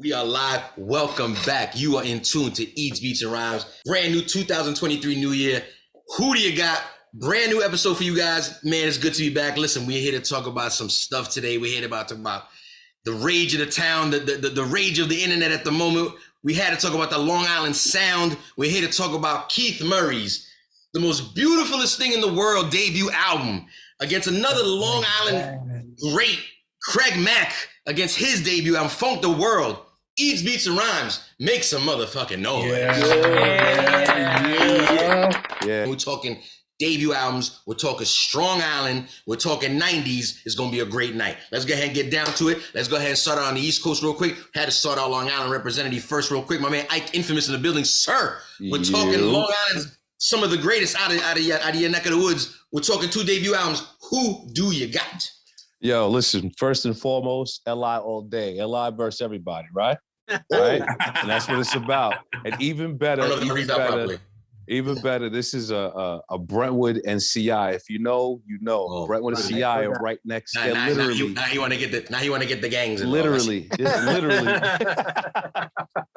We are live. Welcome back. You are in tune to Eats, Beats, and Rhymes. Brand new 2023 New Year. Who do you got? Brand new episode for you guys. Man, it's good to be back. Listen, we're here to talk about some stuff today. We're here to talk about the rage of the town, the rage of the internet at the moment. We had to talk about the Long Island Sound. We're here to talk about Keith Murray's The Most Beautifulest Thing in the World debut album against another Long Island great, Craig Mack, against his debut album, Funk the World. Eats, Beats, and Rhymes. Make some motherfucking noise. Yeah. We're talking debut albums. We're talking Strong Island. We're talking 90s. It's going to be a great night. Let's go ahead and get down to it. Let's go ahead and start out on the East Coast real quick. Had to start our Long Island representative first real quick. My man Ike Infamous in the building. Sir, we're talking Long Island's some of the greatest out of your neck of the woods. We're talking 2 debut albums. Who do you got? Yo, listen, first and foremost, LI all day. LI versus everybody, right? Right? And that's what it's about. And even better, this is a Brentwood and CI. If you know, you know. Brentwood and CI are right next. They're literally. Now you want to get the gangs involved. Literally.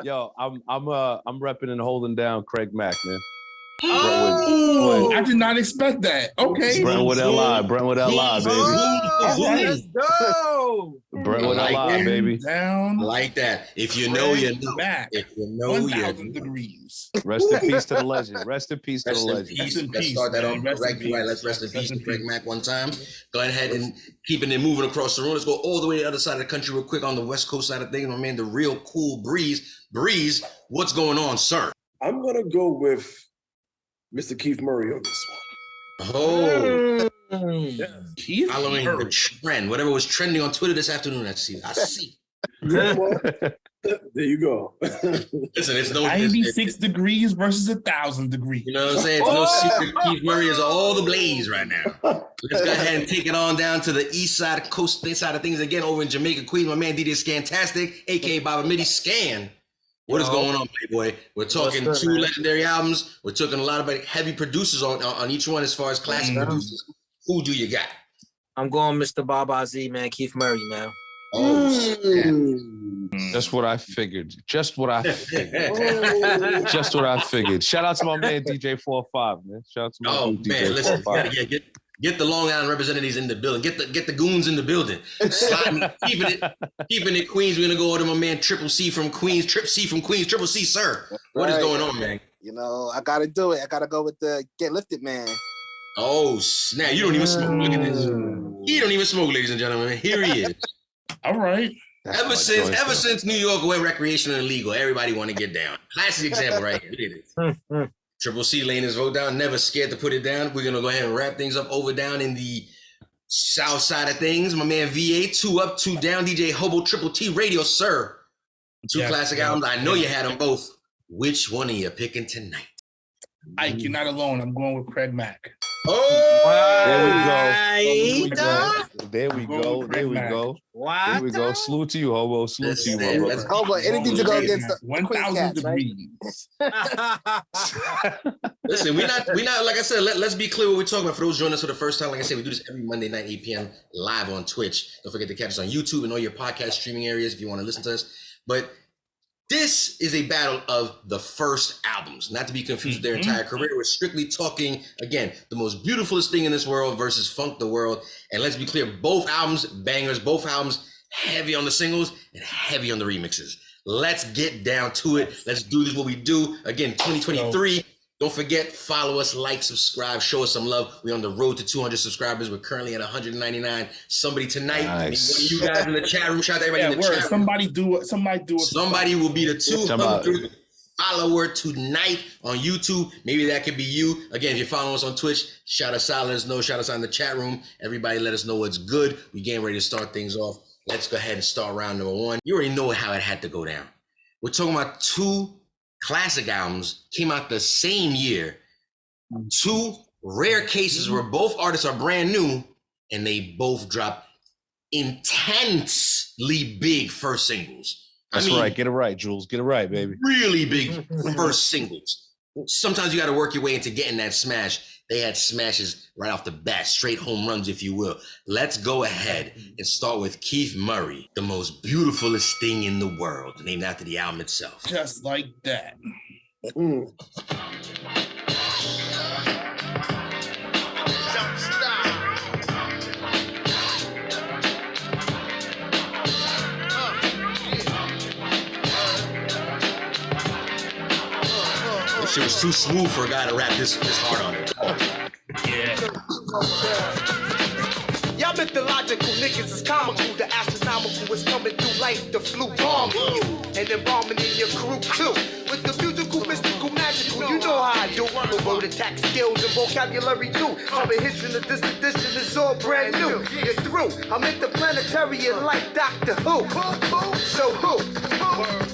Yo, I'm repping and holding down Craig Mack, man. Oh, I did not expect that. Okay. Brentwood LI, baby. Let's go. Brentwood LI, baby. Down. Like that. If you know, you know. Back. If you know, 1,000 degrees. Rest in peace to the legend. Rest in peace to the legend. Let's start that off correctly. Right. Let's rest in peace to Craig Mack one time. Go ahead and keeping it moving across the room. Let's go all the way to the other side of the country real quick on the West Coast side of things. My man, the real cool Breeze. Breeze, what's going on, sir? I'm going to go with Mr. Keith Murray on this one. Oh, Keith following Murray. the trend, whatever was trending on Twitter this afternoon. I see. There you go. Listen, it's no 96 degrees versus 1,000 degrees. You know what I'm saying? It's no secret. Keith Murray is all the blaze right now. Let's go ahead and take it on down to the east side, coast side of things again, over in Jamaica, Queens. My man DJ Scantastic, aka Baba Midi Scan. What is going on, Playboy? We're talking 2 legendary albums. We're talking a lot of heavy producers on each one as far as classic producers. Who do you got? I'm going Mr. Baba Z, man. Keith Murray, man. Oh, Just what I figured. Just what I figured. Shout out to my man DJ 45, man. Shout out to my man, DJ listen, 45. get the Long Island representatives in the building. Get the goons in the building. Keeping it Queens. We're gonna go over to my man Triple C from Queens. Triple C, sir. What is going on, man? You know, I gotta do it. I gotta go with the Get Lifted, man. Oh snap! You don't even smoke. Look at this. He don't even smoke, ladies and gentlemen. Here he is. All right. Ever since New York went recreational and legal, everybody want to get down. Classic example right here. Look at this. Triple C laying his vote down, never scared to put it down. We're gonna go ahead and wrap things up over down in the south side of things. My man VA, 2 up, 2 down. DJ Hobo Triple T Radio, sir. 2 classic albums. I know you had them both. Which one are you picking tonight? Ike, you're not alone. I'm going with Craig Mack. Oh, There we go. Salute to you, Hobo. Salute to you, Hobo. Hobo, anything to go against the 1,000 degrees. Listen, we're not like I said, let's be clear what we're talking about. For those joining us for the first time, like I said, we do this every Monday night, 8 p.m. live on Twitch. Don't forget to catch us on YouTube and all your podcast streaming areas if you want to listen to us. But this is a battle of the first albums, not to be confused with their entire career. We're strictly talking, again, The Most Beautifulest Thing in This World versus Funk the World. And let's be clear, both albums, bangers, both albums, heavy on the singles and heavy on the remixes. Let's get down to it. Let's do this what we do. Again, 2023. Don't forget, follow us, like, subscribe, show us some love. We're on the road to 200 subscribers. We're currently at 199. Somebody tonight, nice. You guys in the chat room, shout out to everybody in the chat room. Somebody do it. Somebody will be the 200 follower tonight on YouTube. Maybe that could be you. Again, if you're following us on Twitch, shout us out, let us know. Shout us out in the chat room. Everybody let us know what's good. We getting ready to start things off. Let's go ahead and start round number 1. You already know how it had to go down. We're talking about 2 classic albums came out the same year. 2 rare cases where both artists are brand new and they both dropped intensely big first singles. That's right. Get it right, Jules. Get it right, baby. Really big first singles. sometimes you got to work your way into getting that smash. They had smashes right off the bat, straight home runs, if you will. Let's go ahead and start with Keith Murray, The Most Beautifulest Thing in the World, named after the album itself. Just like that. Mm. This shit was too smooth for a guy to rap this hard on it. Y'all mythological niggas is comical. The astronomical is coming through like the flu bombing you. And then bombing in your crew too. With the musical, mystical, magical, you know how I do. The word attack skills and vocabulary too. Comprehension of this edition is all brand new. You're through. I'm interplanetarian like Doctor Who. So who?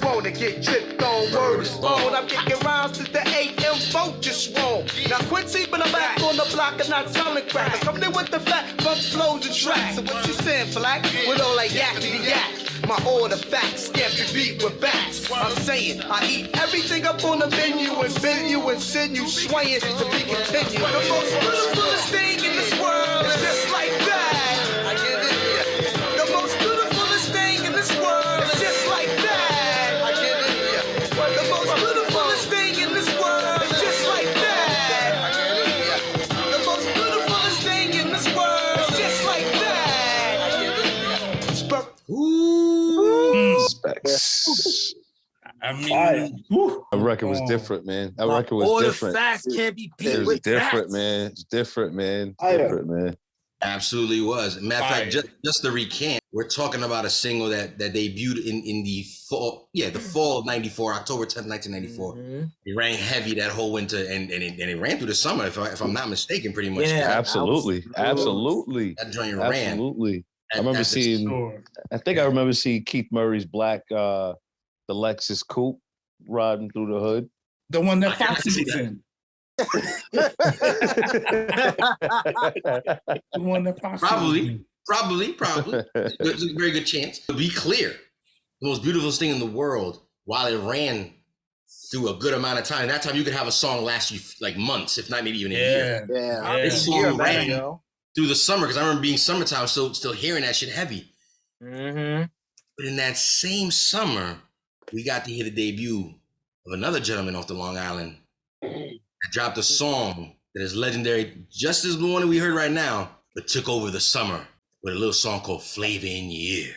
Wanna get tripped on, word is bone. I'm kicking rhymes to the AM vote just wrong. Now Quincy, but I'm back on the block and not selling crack. I'm coming in with the fat funk flows and tracks. So what you saying, Black? With all that yakety yak. My order facts, can't be beat with bats. I'm saying I eat everything up on the menu and bend you and send you swaying to be continued. The most beautifulest thing in this world is just like that. I get it. The most beautifulest thing in this world is just like that. I get it. The most beautifulest thing in this world is just like that. I get it. The most beautifulest thing in this world is just like that. I get it. Specs. I mean, That record was different, man. That record was All different. the facts can't be beat It was with different, facts. man. It's different, man. Different, man. Absolutely was. Matter of fact, Fire. just to recant, we're talking about a single that debuted in the fall, the fall of '94, October 10th, 1994. It ran heavy that whole winter, and it ran through the summer, if I'm not mistaken, pretty much. Yeah. Absolutely. Absolutely. That joint ran. Absolutely. I At- remember at the- seeing, sure. I think I remember seeing Keith Murray's black, the Lexus coupe riding through the hood. The one that I can Foxy see was that. in. The one that Foxy was Probably. There's a very good chance. To be clear, the most beautiful thing in the world, while it ran through a good amount of time, that time you could have a song last you like months, if not maybe even a year. in. Yeah. This You're song better, ran yo. through the summer, because I remember being summertime, still hearing that shit heavy. Mm-hmm. But in that same summer, we got to hear the debut of another gentleman off the Long Island that dropped a song that is legendary, just as the one that we heard right now, but took over the summer with a little song called Flavor in Your Ear.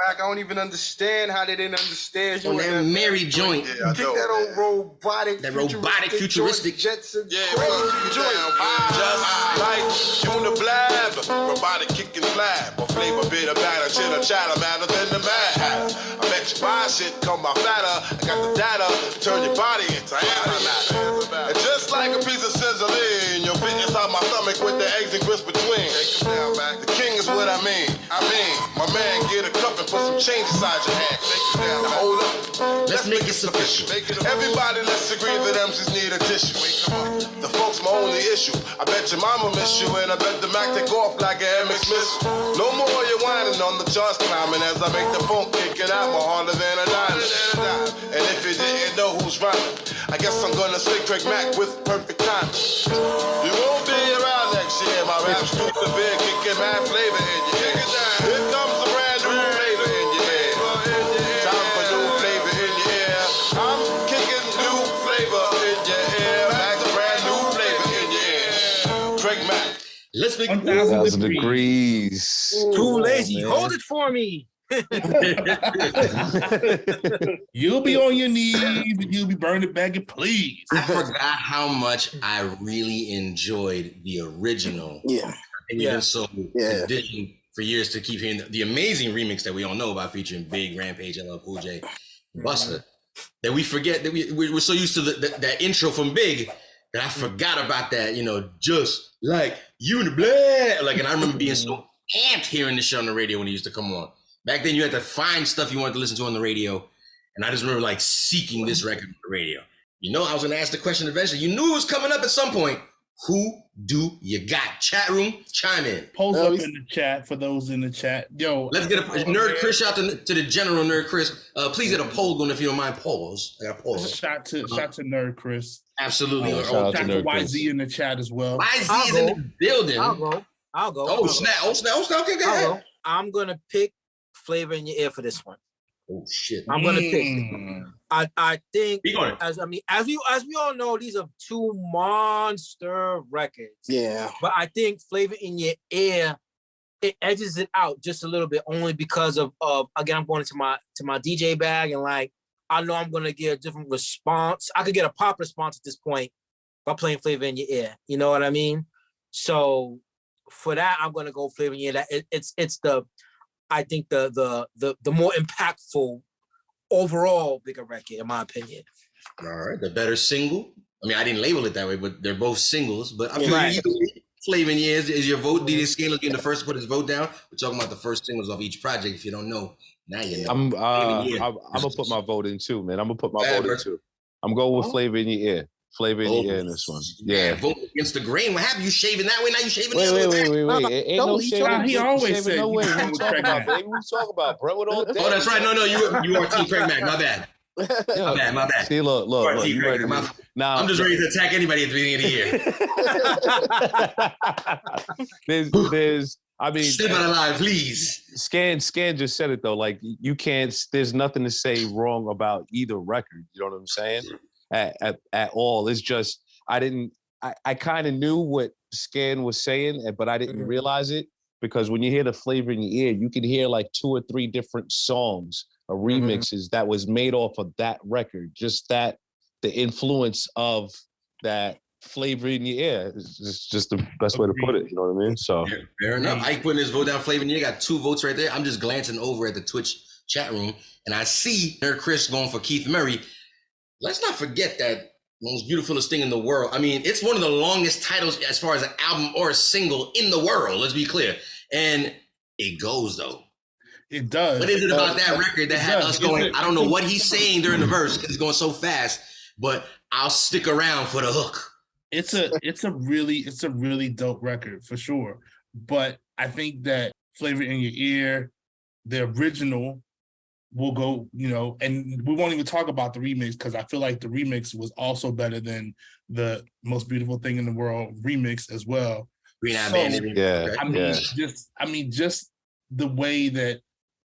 Mac, I don't even understand how they didn't understand you. On that Mary joint. Yeah, kick that old robotic, futuristic. Jetson. Yeah, well, just like Uniblab, robotic kicking flab, or flavor bitter batter, chitter chatter, madder than the Mad Hatter. I bet you buy shit, come by fatter. I got the data, turn your body into antimatter. And just like a piece of sizzling, you'll fit inside my stomach with the eggs and grits between. The king is what I mean. My man, get a cup and put some change inside your hand. Now hold up. Let's make it sufficient. Everybody, let's agree that MCs need a tissue. The folks, my only issue. I bet your mama miss you, and I bet the Mac take off like an MX missile. No more you whining on the charts climbing as I make the phone kicking out more harder than a diamond. And if you didn't know who's rhyming, I guess I'm gonna say Craig Mack with perfect timing. You won't be around next year. My rap's too severe, kicking mad flavor in your ear. Here comes a brand new flavor in your ear. Time for new flavor in your ear. I'm kicking new flavor in your ear. Max, brand new flavor in your ear. Craig Mack. Let's make 1,000 degrees. Too lazy. man. Hold it for me. You'll be on your knees and you'll be burning back and please. I forgot how much I really enjoyed the original. Yeah. And Yeah. even so, Yeah. conditioned for years to keep hearing the amazing remix that we all know about, featuring Big, Rampage, LL Cool J, Busta, that we forget that we're so used to that intro from Big that I forgot about that, just like you and the blood. Like, and I remember being so amped hearing this shit on the radio when it used to come on. Back then, you had to find stuff you wanted to listen to on the radio. And I just remember like seeking this record on the radio. I was going to ask the question eventually. You knew it was coming up at some point. Who do you got? Chat room, chime in. Post up in the chat for those in the chat. Yo, Let's get a Nerd Chris shout to the general Nerd Chris. Please get a poll going if you don't mind. Pause. I got a pause. Shout to Nerd Chris. Absolutely. Shout to YZ in the chat as well. YZ is in the building. I'll go. Oh snap! Okay, go ahead. I'm gonna pick Flavor in Your Ear for this one. Oh shit! I'm gonna pick. I think as we all know, these are two monster records. Yeah. But I think Flavor in Your Ear, it edges it out just a little bit, only because of again, I'm going into my DJ bag, and like I know I'm gonna get a different response. I could get a pop response at this point by playing Flavor in Your Ear. You know what I mean? So for that, I'm gonna go Flavor in Your Ear. It's the I think the more impactful overall bigger record, in my opinion. All right, the better single. I mean, I didn't label it that way, but they're both singles. But I feel either way, Flavor in Your Ear is your vote. DJ Scanlon's getting the first to put his vote down. We're talking about the first singles off each project. If you don't know, now you know. I'm gonna put my vote in too, man. I'm gonna put my vote in too. I'm going with Flavor in Your Ear. Flavor in Your Ear in this one. Yeah. Vote against the grain. What happened? You shaving that way? Now you shaving wait, the other way? Wait. Ain't no shaving. He always said. No way. What you talking about, baby? What you talking about, bro? Oh, that's right. No, you are Team Craig Mack. My bad. My bad. See, look. You ready now, I'm just ready to attack anybody at the beginning of the year. there's. I mean, stay alive, please. Scan just said it though. Like you can't. There's nothing to say wrong about either record. You know what I'm saying? At all. It's just I kind of knew what Scan was saying, but I didn't realize it, because when you hear the Flavor in Your Ear, you can hear like 2 or 3 different songs or remixes that was made off of that record. Just that the influence of that Flavor in Your Ear is just the best way to put it. You know what I mean? So fair enough. Ike putting his vote down. Flavor in Your Ear got 2 votes right there. I'm just glancing over at the Twitch chat room, and I see Nerd Chris going for Keith Murray. Let's not forget that most beautifulest thing in the world. I mean, it's one of the longest titles as far as an album or a single in the world. Let's be clear. And it goes though. It does. What is it about that record that had us going? I don't know what he's saying during the verse because he's going so fast, but I'll stick around for the hook. It's a really dope record for sure. But I think that Flavor in Your Ear, the original, will go, and we won't even talk about the remix, because I feel like the remix was also better than the Most Beautiful Thing in the World remix as well. Just the way that,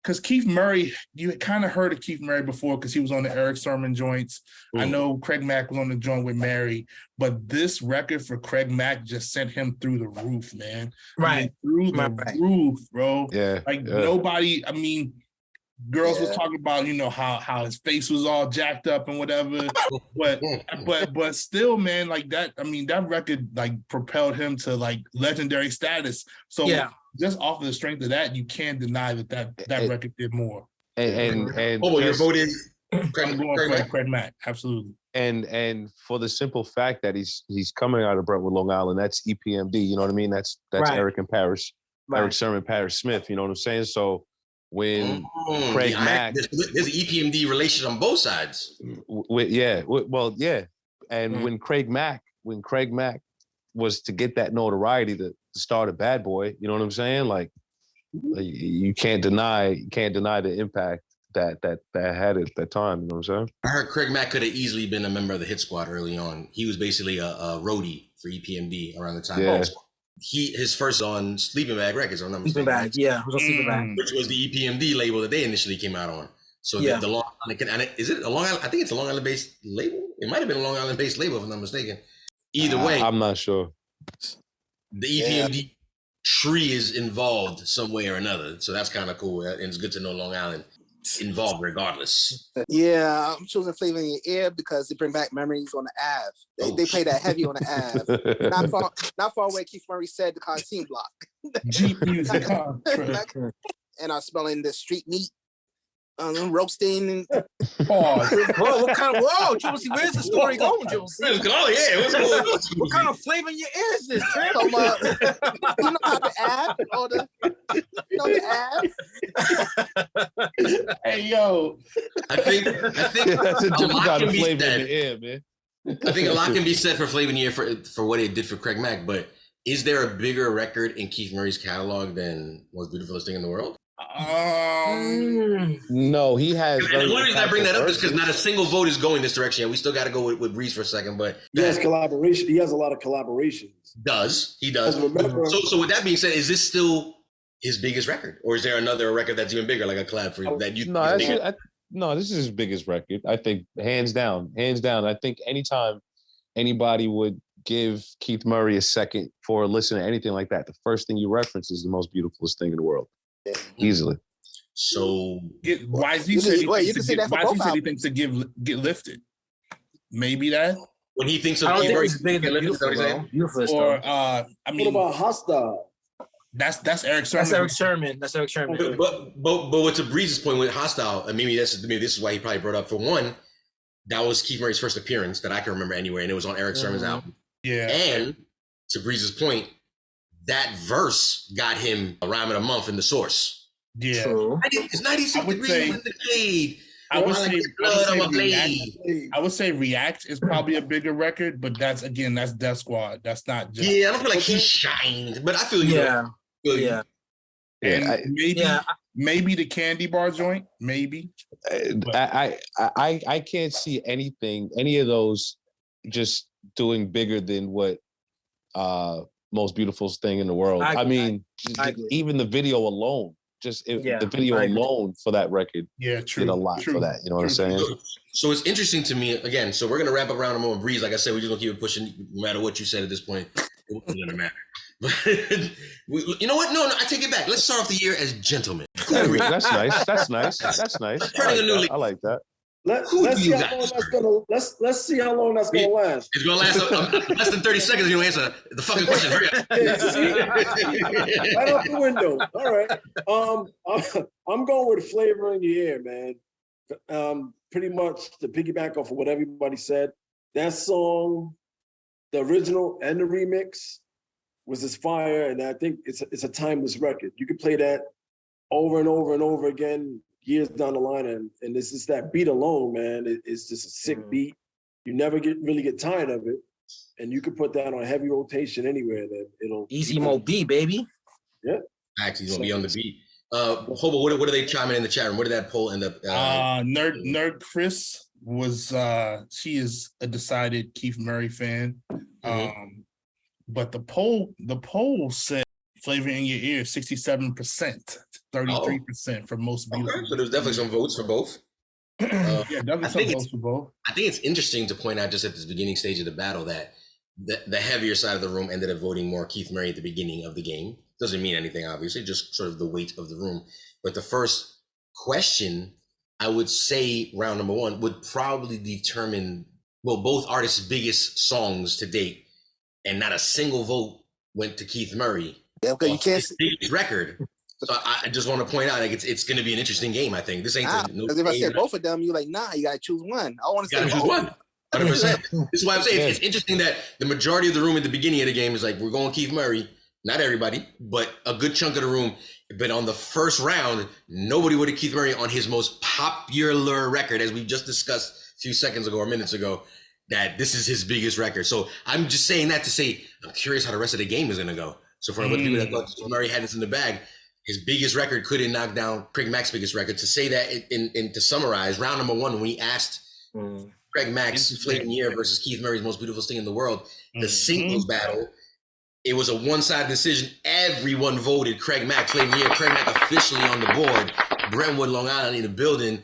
because Keith Murray, you kind of heard of Keith Murray before because he was on the Eric Sermon joints. I know Craig Mack was on the joint with Mary, but this record for Craig Mack just sent him through the roof, man. Right. Through the roof, bro. Yeah. Nobody, girls was talking about, how his face was all jacked up and whatever, but still, man, like that. That record like propelled him to like legendary status. So just off of the strength of that, you can't deny that record did more. And your vote is Craig Mack, absolutely. And for the simple fact that he's coming out of Brentwood, Long Island, that's EPMD. You know what I mean? That's Eric and Parrish, Eric Sermon, Parrish Smith. You know what I'm saying? So. When Craig Mack, there's an EPMD relation on both sides. And when Craig Mack was to get that notoriety to start a Bad Boy, you know what I'm saying? Like you can't deny the impact that had at that time. You know what I'm saying? I heard Craig Mack could have easily been a member of the Hit Squad early on. He was basically a roadie for EPMD around the time. Yeah. His first on Sleeping Bag Records, I'm not mistaken. Sleeping Bag, yeah, it was on Sleeping Bag, which was the EPMD label that they initially came out on. So the Long Island, is it a Long Island? I think it's a Long Island based label. It might have been a Long Island based label if I'm not mistaken. Either way, I'm not sure. The EPMD tree is involved some way or another, so that's kind of cool, and it's good to know Long Island involved regardless. Yeah, I'm choosing Flavor in Your Ear because they bring back memories on the Ave. They play that heavy on the Ave. not far away. Keith Murray said the Canteen block. Jeep music, and I'm smelling the street meat, roasting. And what kind of Jules? Where's the story going, Jules? What's going on? What kind of Flavor in Your Ear is this? You know how the Ave or the Hey yo, I think that's a different kind of flavor said. in the air, man. I think a lot can be said for Flavor in the Year for what it did for Craig Mack, but is there a bigger record in Keith Murray's catalog than Most Beautifulest Thing in the World? No, he has. And the only reason I bring that up is because not a single vote is going this direction. We still got to go with Breeze for a second, but he has collaboration. He has a lot of collaborations. He does. So with that being said, is this still his biggest record, or is there another record that's even bigger, like a collab for that you? No, this is his biggest record. I think hands down. I think anytime anybody would give Keith Murray a second for a listen to anything like that, the first thing you reference is the Most Beautifulest Thing in the world, easily. So YZ said he thinks to get lifted. Maybe that when he thinks of I don't Keith think Murray, it's bigger than Beautifulest, or though. I mean, what about Hostile? That's Eric Sherman. That's Eric Sherman. But what to Breeze's point with Hostile, and maybe this is why he probably brought up. For one, that was Keith Murray's first appearance that I can remember anywhere, and it was on Eric Sherman's album. Yeah. And to Breeze's point, that verse got him a rhyme of the month in the Source. Yeah. True. It's 96 degrees in the shade. I would say React is probably a bigger record, but that's Death Squad. That's not just. Yeah, I don't feel like he shined, but I feel you. Yeah. And maybe the candy bar joint, maybe. I can't see any of those just doing bigger than what Most Beautifulest Thing in the World. I mean, even the video alone, the video alone for that record, true, did a lot for that. You know what I'm saying? So it's interesting to me again. So we're gonna wrap up round of more Breeze. Like I said, we're just gonna keep it pushing, no matter what you said at this point. It doesn't matter. But you know what? No, I take it back. Let's start off the year as gentlemen. That's nice. That's nice. I like that. Let's see how long that's gonna last. It's gonna last less than 30 seconds. You answer the fucking question. Hurry up. Right out the window. All right. I'm going with Flavor in Your Ear, man. Pretty much to piggyback off of what everybody said. That song, the original and the remix, was as fire, and I think it's a timeless record. You can play that over and over and over again years down the line, and this is that beat alone, man. It's just a sick beat. You never really get tired of it, and you can put that on heavy rotation anywhere. That it'll Easy Mo B, baby. Yeah, actually, he's gonna be on the beat. Hobo, what are they chiming in the chat room? What did that poll end up? Nerd Chris was she is a decided Keith Murray fan. But the poll said Flavor in Your Ear 67%, 33% for Most Beautiful. So there's definitely some votes for both. Definitely some votes for both. I think it's interesting to point out just at this beginning stage of the battle that the heavier side of the room ended up voting more Keith Murray at the beginning of the game. Doesn't mean anything, obviously, just sort of the weight of the room. But the first question, I would say round number one, would probably determine, both artists' biggest songs to date. And not a single vote went to Keith Murray. Yeah, because you can't see his record. So I just want to point out, like, it's going to be an interesting game. I think this ain't. Because if I said both of them, you're like, nah, you got to choose one. I want to say choose one. 100%. This is why I'm saying it's interesting that the majority of the room at the beginning of the game is like, we're going Keith Murray. Not everybody, but a good chunk of the room. But on the first round, nobody would have Keith Murray on his most popular record, as we just discussed a few seconds ago or minutes ago. That this is his biggest record. So I'm just saying that to say, I'm curious how the rest of the game is gonna go. So for people that thought Murray had this in the bag, his biggest record couldn't knock down Craig Mack's biggest record. To say that, in to summarize, round number one, when we asked Craig Mack's Flavor in the Year versus Keith Murray's Most Beautiful Thing in the World, the singles battle, it was a one-sided decision. Everyone voted Craig Mack, Flavor in the Year. Craig Mack officially on the board. Brentwood, Long Island in the building.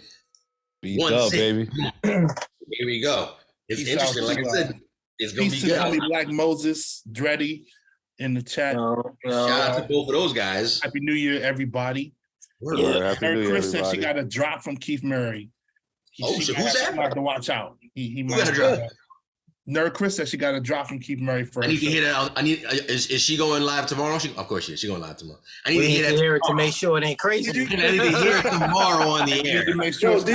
Baby. Here we go. It's interesting. Like I said, it's going to be good. Black Moses, Dreddy in the chat. Shout out to both of those guys. Happy New Year, everybody. Chris said she got a drop from Keith Murray. Who's that? Have to watch out. He might got a drop. Nerd Chris said she got a drop from Keith Murray first. I need to hear that. Is she going live tomorrow? Of course she is. She's going live tomorrow. I need to hear it to make sure it ain't crazy. I need to hear it tomorrow on the air. Did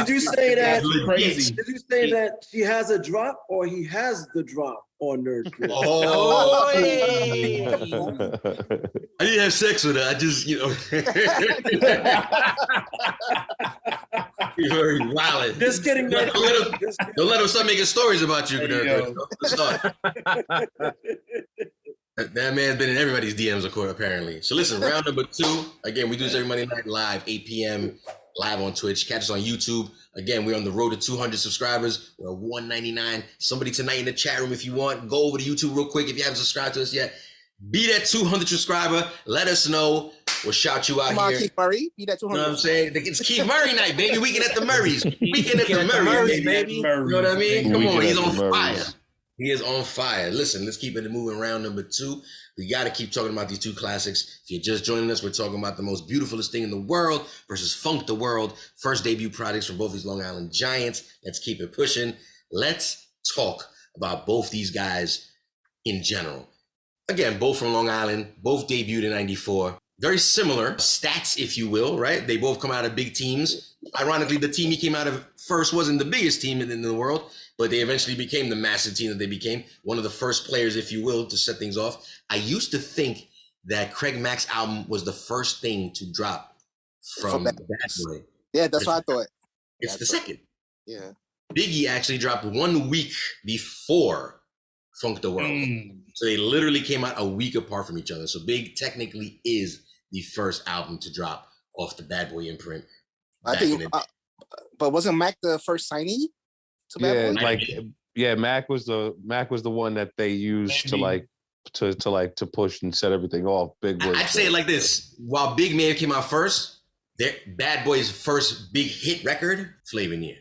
you say that? Did you say that she has a drop or he has the drop? on Nerd Crib. Oh, hey. I didn't have sex with her. I just, you're very violent. Just kidding, Nerd Crib. Don't let him start making stories about you, There you Nerd go. Crib. Start. That man's been in everybody's DMs, of course, apparently. So listen, round number 2. Again, we do this every Monday night live, 8 p.m. live on Twitch. Catch us on YouTube. Again, we're on the road to 200 subscribers. We're at 199. Somebody tonight in the chat room, if you want, go over to YouTube real quick. If you haven't subscribed to us yet, be that 200 subscriber. Let us know. We'll shout you out Come on, here. Keith Murray. Be that You 200. know what I'm saying? It's Keith Murray night, baby. Weekend at the Murrays. Weekend at the Murrays, baby. You know what I mean? Come on, he's on fire. He is on fire. Listen, let's keep it moving. Round number 2. We got to keep talking about these 2 classics. If you're just joining us, we're talking about the most beautifulest thing in the world versus Funk the World. First debut projects from both these Long Island giants. Let's keep it pushing. Let's talk about both these guys in general. Again, both from Long Island, both debuted in 94. Very similar stats, if you will, right? They both come out of big teams. Ironically, the team he came out of first wasn't the biggest team in the world, but they eventually became the massive team that they became. One of the first players, if you will, to set things off. I used to think that Craig Mack's album was the first thing to drop from Bad Boy. Yeah, that's what I thought. It's the second. Yeah. Biggie actually dropped 1 week before Funk the World. So they literally came out a week apart from each other. So Big technically is the first album to drop off the Bad Boy imprint. I think, but wasn't Mac the first signee to Bad Boy? Mac was the one that they used to push and set everything off. Big was. I'd say it like this: while Big may have came out first, Bad Boy's first big hit record, Flavor in the Year.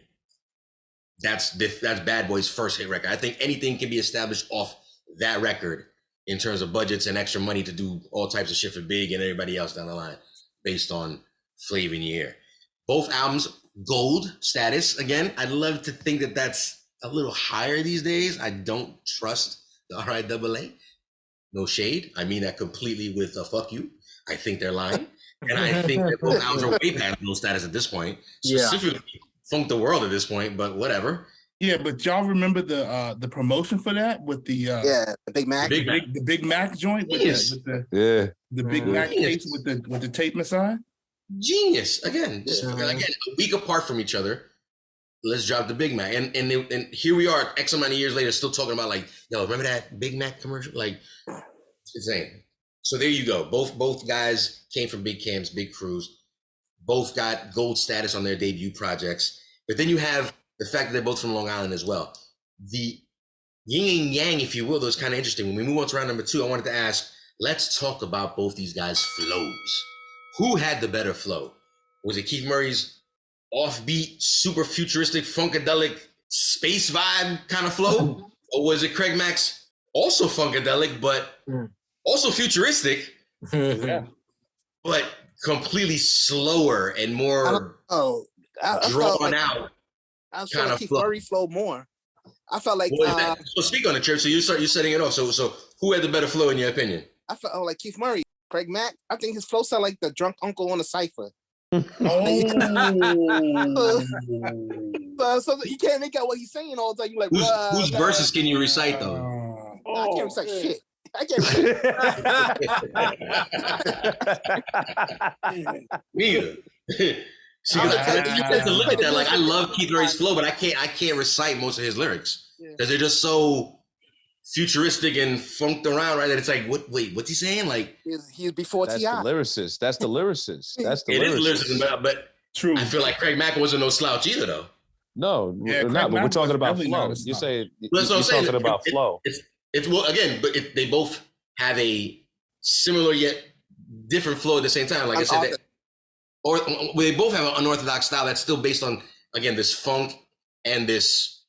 That's Bad Boy's first hit record. I think anything can be established off that record in terms of budgets and extra money to do all types of shit for Big and everybody else down the line based on Flavor in the Year. Both albums, gold status. Again, I'd love to think that that's a little higher these days. I don't trust the RIAA. No shade. I mean that completely with a fuck you. I think they're lying. And I think that both albums are way past gold status at this point. Specifically, Funk the World at this point, but whatever. Yeah, but y'all remember the promotion for that with the the Big Mac, the Big Mac joint with the Big Mac case with the tape inside. Genius. Again, a week apart from each other. Let's drop the Big Mac, and here we are, X amount of years later, still talking about like, yo, remember that Big Mac commercial? Like, it's insane. So there you go. Both guys came from big camps, big crews. Both got gold status on their debut projects. But then you have the fact that they're both from Long Island as well. The yin and yang, if you will, those kind of interesting. When we move on to round number 2, I wanted to ask, let's talk about both these guys' flows. Who had the better flow? Was it Keith Murray's offbeat, super futuristic, funkadelic, space vibe kind of flow? Or was it Craig Mack's also funkadelic, but also futuristic, but completely slower and more drawn out? I felt like Keith Murray flowed more. I felt like so speak on it, Church. So you're setting it off. So who had the better flow in your opinion? I felt like Keith Murray. Craig Mack, I think his flow sounded like the drunk uncle on a cipher. So you can't make out what he's saying all the time. You're like, whose verses can you recite though? I can't recite shit. I can't. Me either. See, you have to look at that. Like, I love Keith Murray's flow, but I can't recite most of his lyrics because they're just so futuristic and funked around, right? That it's like, what's he saying? Like, he's before T.I. That's the lyricist. That's the lyricist. It is lyricism, but true. I feel like Craig Mack wasn't no slouch either, though. No, not. But we're talking about flow. You say you're talking about flow. It's well, again, but they both have a similar yet different flow at the same time. Like I said, they both have an unorthodox style that's still based on, again, this funk and this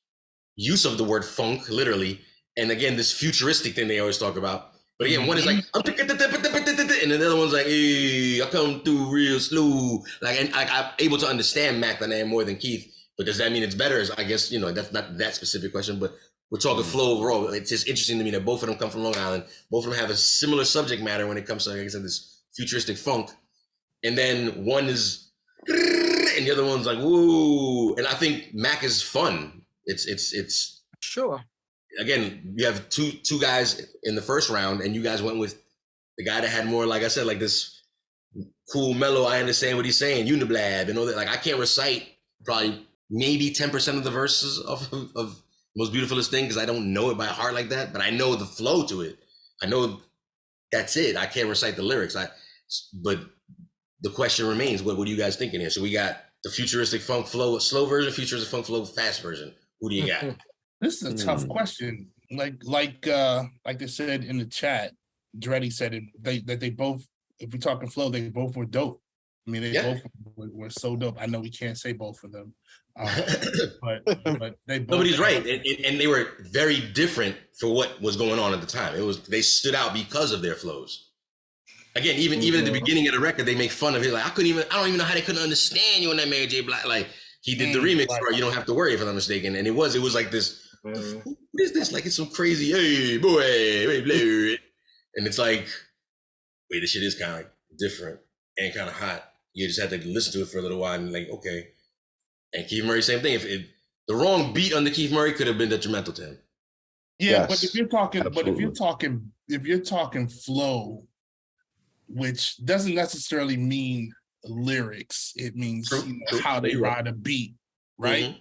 use of the word funk, literally. And again, this futuristic thing they always talk about. But again, one is like, and then the other one's like, hey, I come through real slow. Like, and I'm able to understand Mac than I am more than Keith. But does that mean it's better? I guess, that's not that specific question, but we're talking flow overall. It's just interesting to me that both of them come from Long Island. Both of them have a similar subject matter when it comes to, like I said, this futuristic funk. And then one is, and the other one's like, woo. And I think Mac is fun. It's sure. again, you have two guys in the first round, and you guys went with the guy that had more, like I said, like this cool, mellow, I understand what he's saying, uniblab, and all that. Like, I can't recite probably maybe 10% of the verses of Most Beautifulest Thing because I don't know it by heart like that, but I know the flow to it. I know that's it. I can't recite the lyrics. But the question remains, what are you guys thinking here? So we got the futuristic funk flow, slow version, futuristic funk flow, fast version. Who do you got? This is a tough question. Like they said in the chat, Dreddy said it, that they both, if we're talking flow, they both were dope. I mean, they both were so dope. I know we can't say both of them, but they both. Nobody's right, and they were very different for what was going on at the time. They stood out because of their flows. Again, even at the beginning of the record, they make fun of it. Like, I don't even know how they couldn't understand you in that Mary J. Blige. Like, he did the remix for You Don't Have to Worry, if I'm not mistaken, and it was like this. What is this? Like, it's some crazy, hey boy, hey, blah. And it's like, wait, this shit is kind of like different and kind of hot. You just have to listen to it for a little while and like, okay. And Keith Murray, same thing. If the wrong beat under Keith Murray could have been detrimental to him. Yeah, yes, but if you're talking flow, which doesn't necessarily mean lyrics, it means how they ride a beat, right?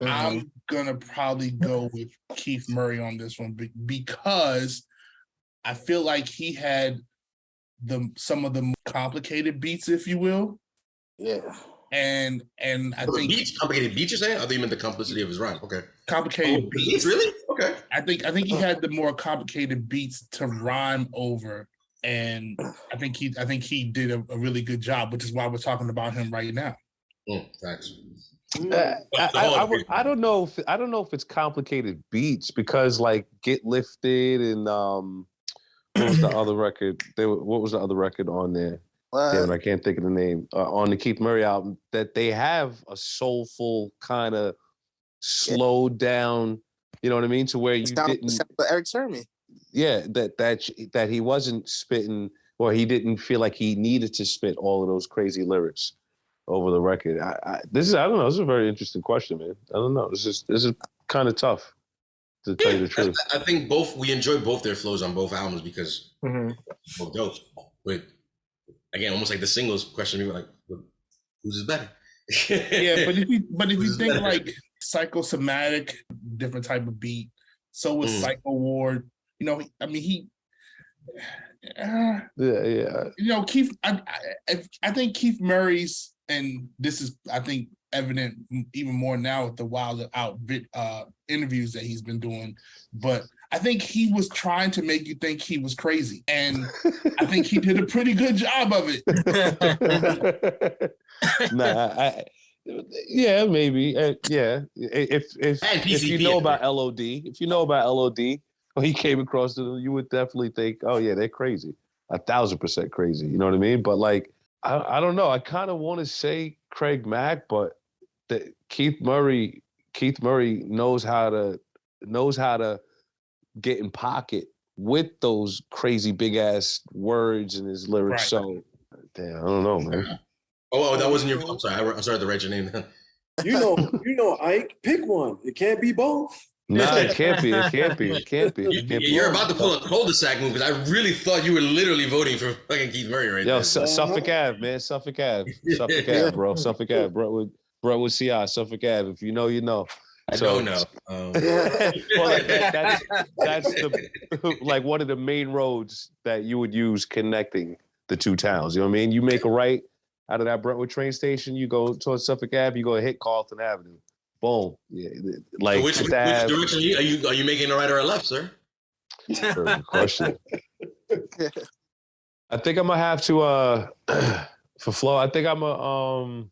Mm-hmm. I'm gonna probably go with Keith Murray on this one because I feel like he had some of the complicated beats, if you will. Yeah. And I think beats, complicated beats, you're saying? I thought you meant the complicity of his rhyme. Okay. Complicated beats. Really? Okay. I think he had the more complicated beats to rhyme over. And I think he did a really good job, which is why we're talking about him right now. Thanks. I don't know if it's complicated beats because like Get Lifted and what was the other record? What was the other record on there? Damn, I can't think of the name. On the Keith Murray album, that they have a soulful kind of slowed down. You know what I mean? To where you didn't. Eric Sermon. Yeah, that he wasn't spitting, or he didn't feel like he needed to spit all of those crazy lyrics over the record. I don't know. This is a very interesting question, man. I don't know. This is kind of tough to tell you the truth. I think we enjoyed both their flows on both albums because both dope. But again, almost like the singles question, we were like, who's is better? Yeah, but if you think like Psychosomatic, different type of beat. So was Psycho Ward. You know, I mean, yeah. You know, Keith. I think Keith Murray's, and this is, I think, evident even more now with the Wild Out interviews that he's been doing. But I think he was trying to make you think he was crazy, and I think he did a pretty good job of it. Yeah, maybe. Yeah, if you know about LOD, or he came across it, you would definitely think, oh yeah, they're crazy, 1,000% crazy. You know what I mean? But like, I don't know. I kind of want to say Craig Mack, but Keith Murray knows how to get in pocket with those crazy big ass words in his lyrics. Right. So, damn, I don't know, man. Oh, that wasn't your. I'm sorry to write your name down. You know, Ike. Pick one. It can't be both. Nah, it can't be. You're about to pull a cul-de-sac move because I really thought you were literally voting for fucking Keith Murray right now. Yo, Suffolk Ave, man. Suffolk Ave, bro. Suffolk Ave, Brentwood CI, Suffolk Ave. If you know, you know. I don't know. Well, that's the like one of the main roads that you would use connecting the two towns. You know what I mean? You make a right out of that Brentwood train station, you go towards Suffolk Ave, you go hit Carlton Avenue. Boom. Yeah, like so which direction are you making a right or a left, sir? Good question. I think I'm gonna have to for flow. I think I'm a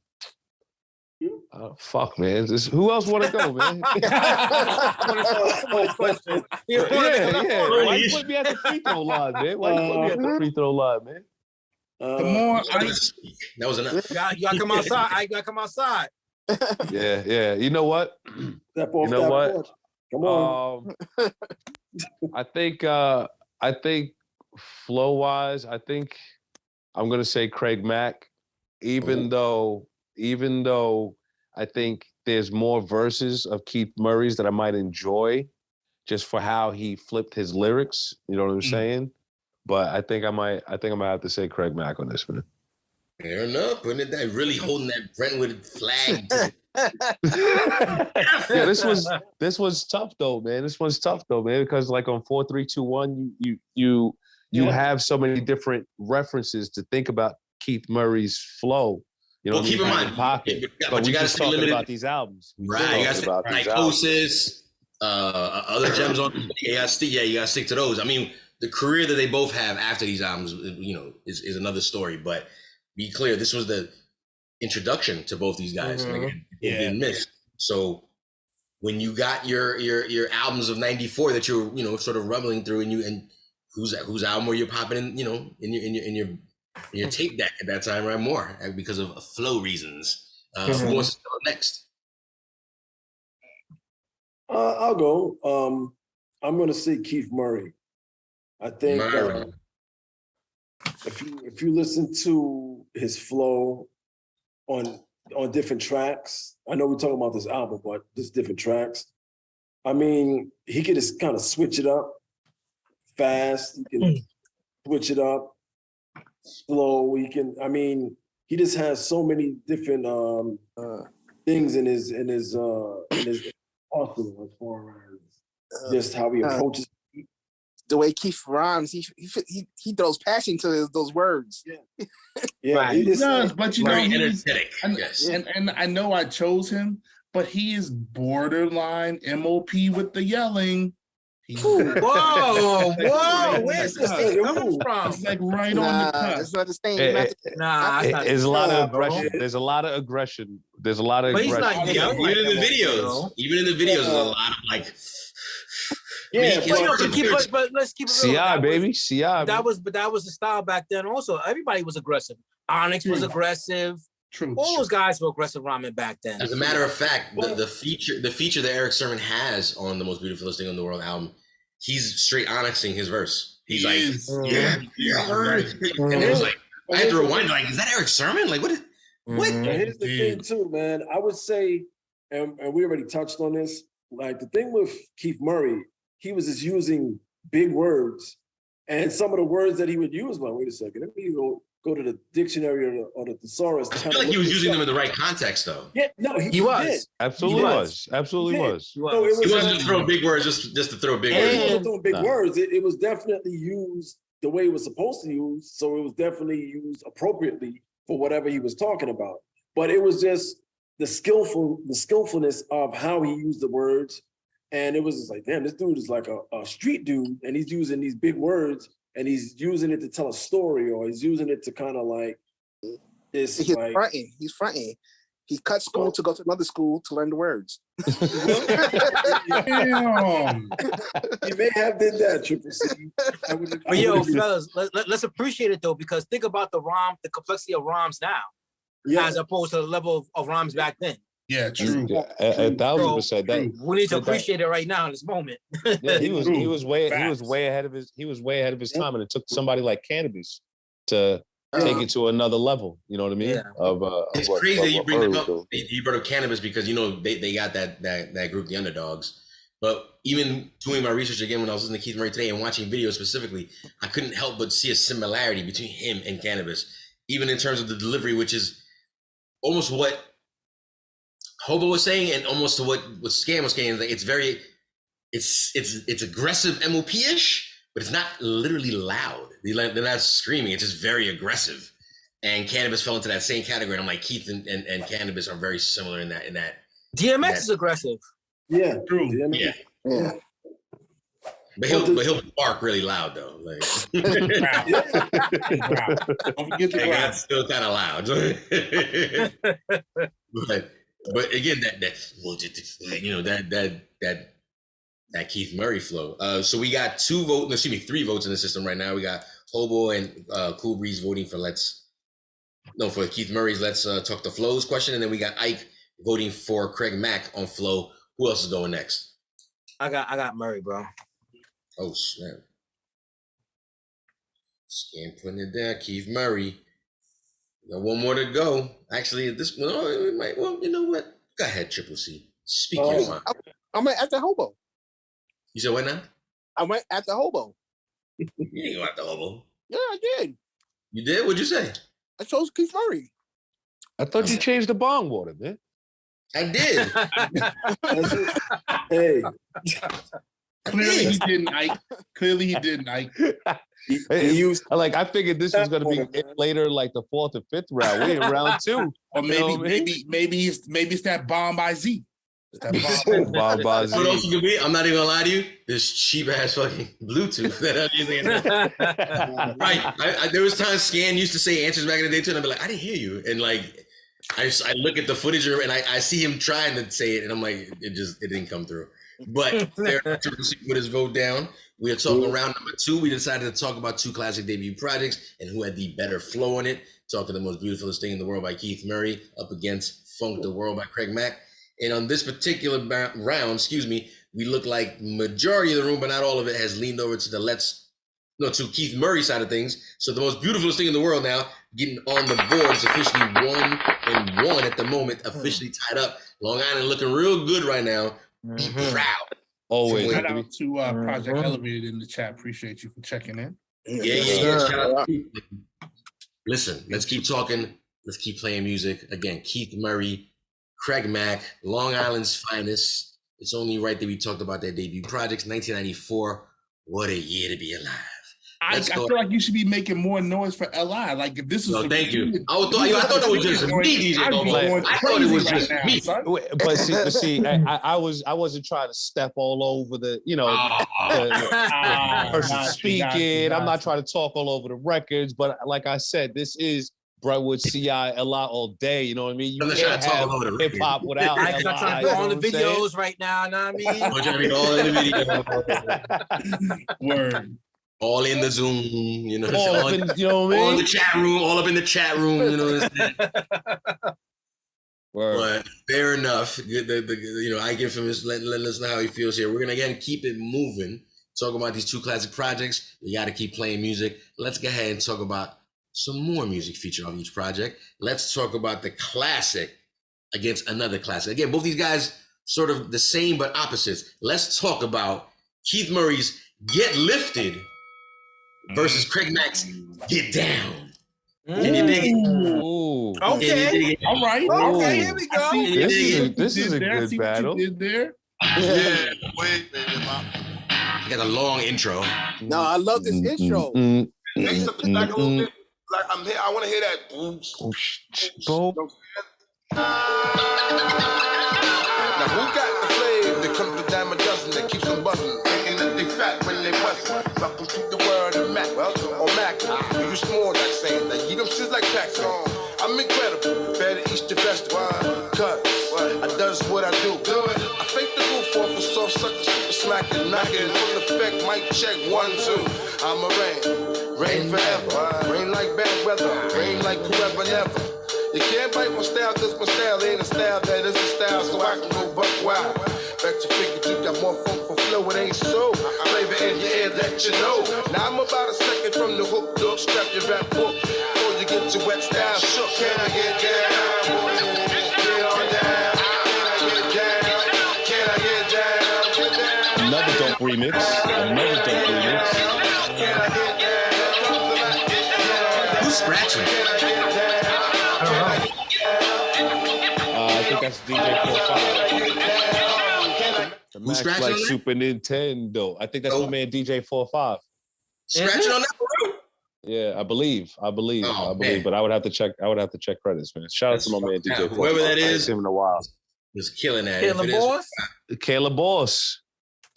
fuck, man. Who else want to go, man? Yeah. Why you put me at the free throw line, man? The more that was enough. You gotta come outside. I gotta come outside. Yeah. You know what? Step off that porch. Come on. I think flow wise, I think I'm gonna say Craig Mack, even though I think there's more verses of Keith Murray's that I might enjoy just for how he flipped his lyrics. You know what I'm saying? But I think I might have to say Craig Mack on this one. Fair enough. Putting it that really holding that Brentwood flag. To Yeah, this was tough though, man. This one's tough though, man, because like on 4, 3, 2, 1, you have so many different references to think about Keith Murray's flow. You know, well, keep in mind, pocket. But you got to stay limited about these albums, right? You got to about Psychosis, other gems on. You got to stick to those. I mean, the career that they both have after these albums, you know, is another story. But be clear, this was the introduction to both these guys. Mm-hmm. And again, people didn't miss. So when you got your albums of '94 that you're, you know, sort of rumbling through, and whose album were you popping in, you know, in your tape deck at that time, right? More because of flow reasons. Who wants to go next? I'll go. I'm going to say Keith Murray. I think if you listen to his flow on different tracks, I know we're talking about this album, but just different tracks. I mean, he could just kind of switch it up fast. He can switch it up slow. He can. I mean, he just has so many different things in his arsenal as far as just how he approaches. The way Keith rhymes, he throws passion to those words. Yeah, yeah, right. He does. But you know, energetic. Yes. And I know I chose him, but he is borderline MOP with the yelling. Whoa, where's this thing coming from? It's like right on the cusp. It's not the same. There's a lot of aggression. There's a lot of aggression. There's a lot of but aggression. He's not young even in the videos. Even in the videos, there's a lot of like. Yeah, but let's keep it real. CI, baby, CI. That was the style back then. Also, everybody was aggressive. Onyx was aggressive. True. All those guys were aggressive rhyming back then. As a matter of fact, the feature that Eric Sermon has on the Most Beautifulest Thing in the World album, he's straight onyxing his verse. He's like, yeah. And it was like, I had to rewind. Like, is that Eric Sermon? Like, what? What? And here's the thing too, man. I would say, and we already touched on this. Like the thing with Keith Murray, he was just using big words, and some of the words that he would use. Like, wait a second, let me go to the dictionary or the thesaurus. I feel like he was using them in the right context, though. Yeah, no, he was. Did. Absolutely was. Absolutely was. So it he wasn't just throwing big words just to throw big words. He wasn't throwing big words. It was definitely used the way it was supposed to use. So it was definitely used appropriately for whatever he was talking about. But it was just the skillfulness of how he used the words. And it was just like, damn, this dude is like a street dude, and he's using these big words, and he's using it to tell a story, or he's using it to kind of like this. He's fronting. He's fronting. He cut school to go to another school to learn the words. Damn. He may have did that, Triple C. But yo, fellas, let's appreciate it though, because think about the complexity of rhymes now, as opposed to the level of rhymes back then. Yeah, true. 1,000%. We need to appreciate it right now in this moment. Yeah, he was way ahead of his time, and it took somebody like Cannabis to take it to another level. You know what I mean? Yeah. It's crazy that you bring up. You brought up Cannabis because you know they got that group, the Underdogs. But even doing my research again when I was listening to Keith Murray today and watching videos specifically, I couldn't help but see a similarity between him and Cannabis, even in terms of the delivery, which is almost what Hobo was saying, and almost to what Scam was saying. Like it's aggressive MOP-ish, but it's not literally loud. They're not screaming. It's just very aggressive. And Cannabis fell into that same category. And I'm like, Keith and Cannabis are very similar in that. DMX is aggressive. Yeah, true. Yeah. But he'll bark really loud though. Like, that's still kind of loud. But again, that Keith Murray flow. So we got 3 votes in the system right now. We got Hobo and Cool Breeze voting for for Keith Murray's Let's Talk the Flows question, and then we got Ike voting for Craig Mack on Flow. Who else is going next? I got Murray, bro. Oh snap! Scam putting it there. Keith Murray. We got one more to go. Actually, at this point, it might. Well, you know what? Go ahead, Triple C. Speak your mind. I'm at the Hobo. You said what now? I went at the hobo. You ain't go out the hobo. Yeah, I did. You did? What'd you say? I chose Keith Murray. I thought you changed the bong water, man. I did. Hey, Clearly he didn't, Ike. Clearly he didn't, Ike. he used Like I figured this was gonna be later, like the 4th or 5th round. We in round 2. Or maybe it's that bomb by Z. That bomb. Bob Bozzy. What else you could be? I'm not even gonna lie to you. This cheap ass fucking Bluetooth that I'm using. Right. There was times Scan used to say answers back in the day too, and I'd be like, I didn't hear you. And like I look at the footage and I see him trying to say it, and I'm like, it didn't come through. But fair to put his vote down. We are talking round number 2. We decided to talk about 2 classic debut projects and who had the better flow in it. Talking the most beautifulest thing in the world by Keith Murray up against Funk the World by Craig Mack. And on this particular round, we look like majority of the room, but not all of it, has leaned over to to Keith Murray side of things. So the most beautifulest thing in the world now, getting on the boards, officially 1-1 at the moment, officially tied up. Long Island looking real good right now. Be proud. Always. Shout out to Project Elevated in the chat. Appreciate you for checking in. Yeah. Shout out. Listen, let's keep talking. Let's keep playing music. Again, Keith Murray, Craig Mack, Long Island's finest. It's only right that we talked about their debut projects, 1994. What a year to be alive. I feel like you should be making more noise for LI. Like if this was thank you. I thought it was just me, DJ. I thought it was just me. But see, I wasn't trying to step all over the, the person speaking. I'm not trying to talk all over the records, but like I said, this is Brentwood CI a lot all day. You know what I mean? You can't have hip hop without I'm trying to be on the videos right now. Know what I mean? I'm trying to be all in the video. Word. All in the Zoom, all up in, all in the chat room, all up in the chat room, But fair enough. I give him his letting us know how he feels here. We're gonna again keep it moving. Talk about these 2 classic projects. We got to keep playing music. Let's go ahead and talk about some more music featured on each project. Let's talk about the classic against another classic. Again, both these guys sort of the same but opposites. Let's talk about Keith Murray's "Get Lifted" versus Craig Mack's "Get Down." Can you dig it? Ooh. Okay. All right. Okay, here we go. This is a good battle. Did there? Yeah, wait, baby, mom. Got a long intro. No, I love this intro. Take something back a little bit. Like I'm here. I want to hear that. Boom. Now who got the flame that comes to dime a dozen that keeps them buzzing, thinking that they fat when they bustin'? Welcome to the world of Mac, or Mac. We use more like saying that you them shit like packs on. I'm incredible, better eat the best one. Cause I does what I do. I fake the roof off of soft sucker, super smacking, knocking full effect. Mic check 1, 2. I'm a rain forever, rain like bad weather, rain like whoever never. You can't bite my style, cause my style ain't a style that is a style, so I can go buck wild. Bet you figured you got more funk for flow, it ain't so. Flavor in your ear, let you know. Now I'm about a second from the hook, look, strap your rap book. Before you get your wet style shook, can I get down? Get on down. Can I get down? Get down. Another dope remix. Can I get down? Who's scratching? I think that's DJ 45. Who's scratching like on that? Super Nintendo. I think that's my man DJ 45. Scratching on that for real? Yeah, I believe. Man. But I would have to check credits, man. Shout out to my man DJ 45. Whoever that is, I ain't seen him in a while. was killing that. Kayla Boss? Kayla Boss.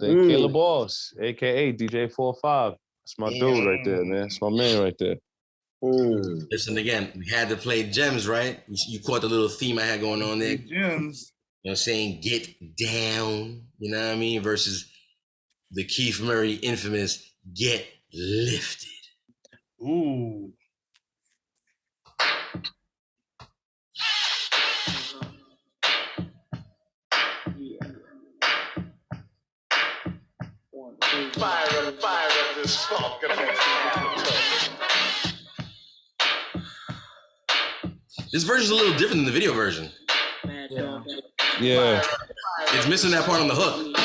Kayla Boss, aka DJ 45. That's my dude right there, man. That's my man right there. Listen, again, we had to play gems, right? You caught the little theme I had going on there. Gems. You know what I'm saying? Get down, you know what I mean? Versus the Keith Murray infamous Get Lifted. Ooh. Fire up this funk. This version's a little different than the video version. Yeah. It's missing that part on the hook.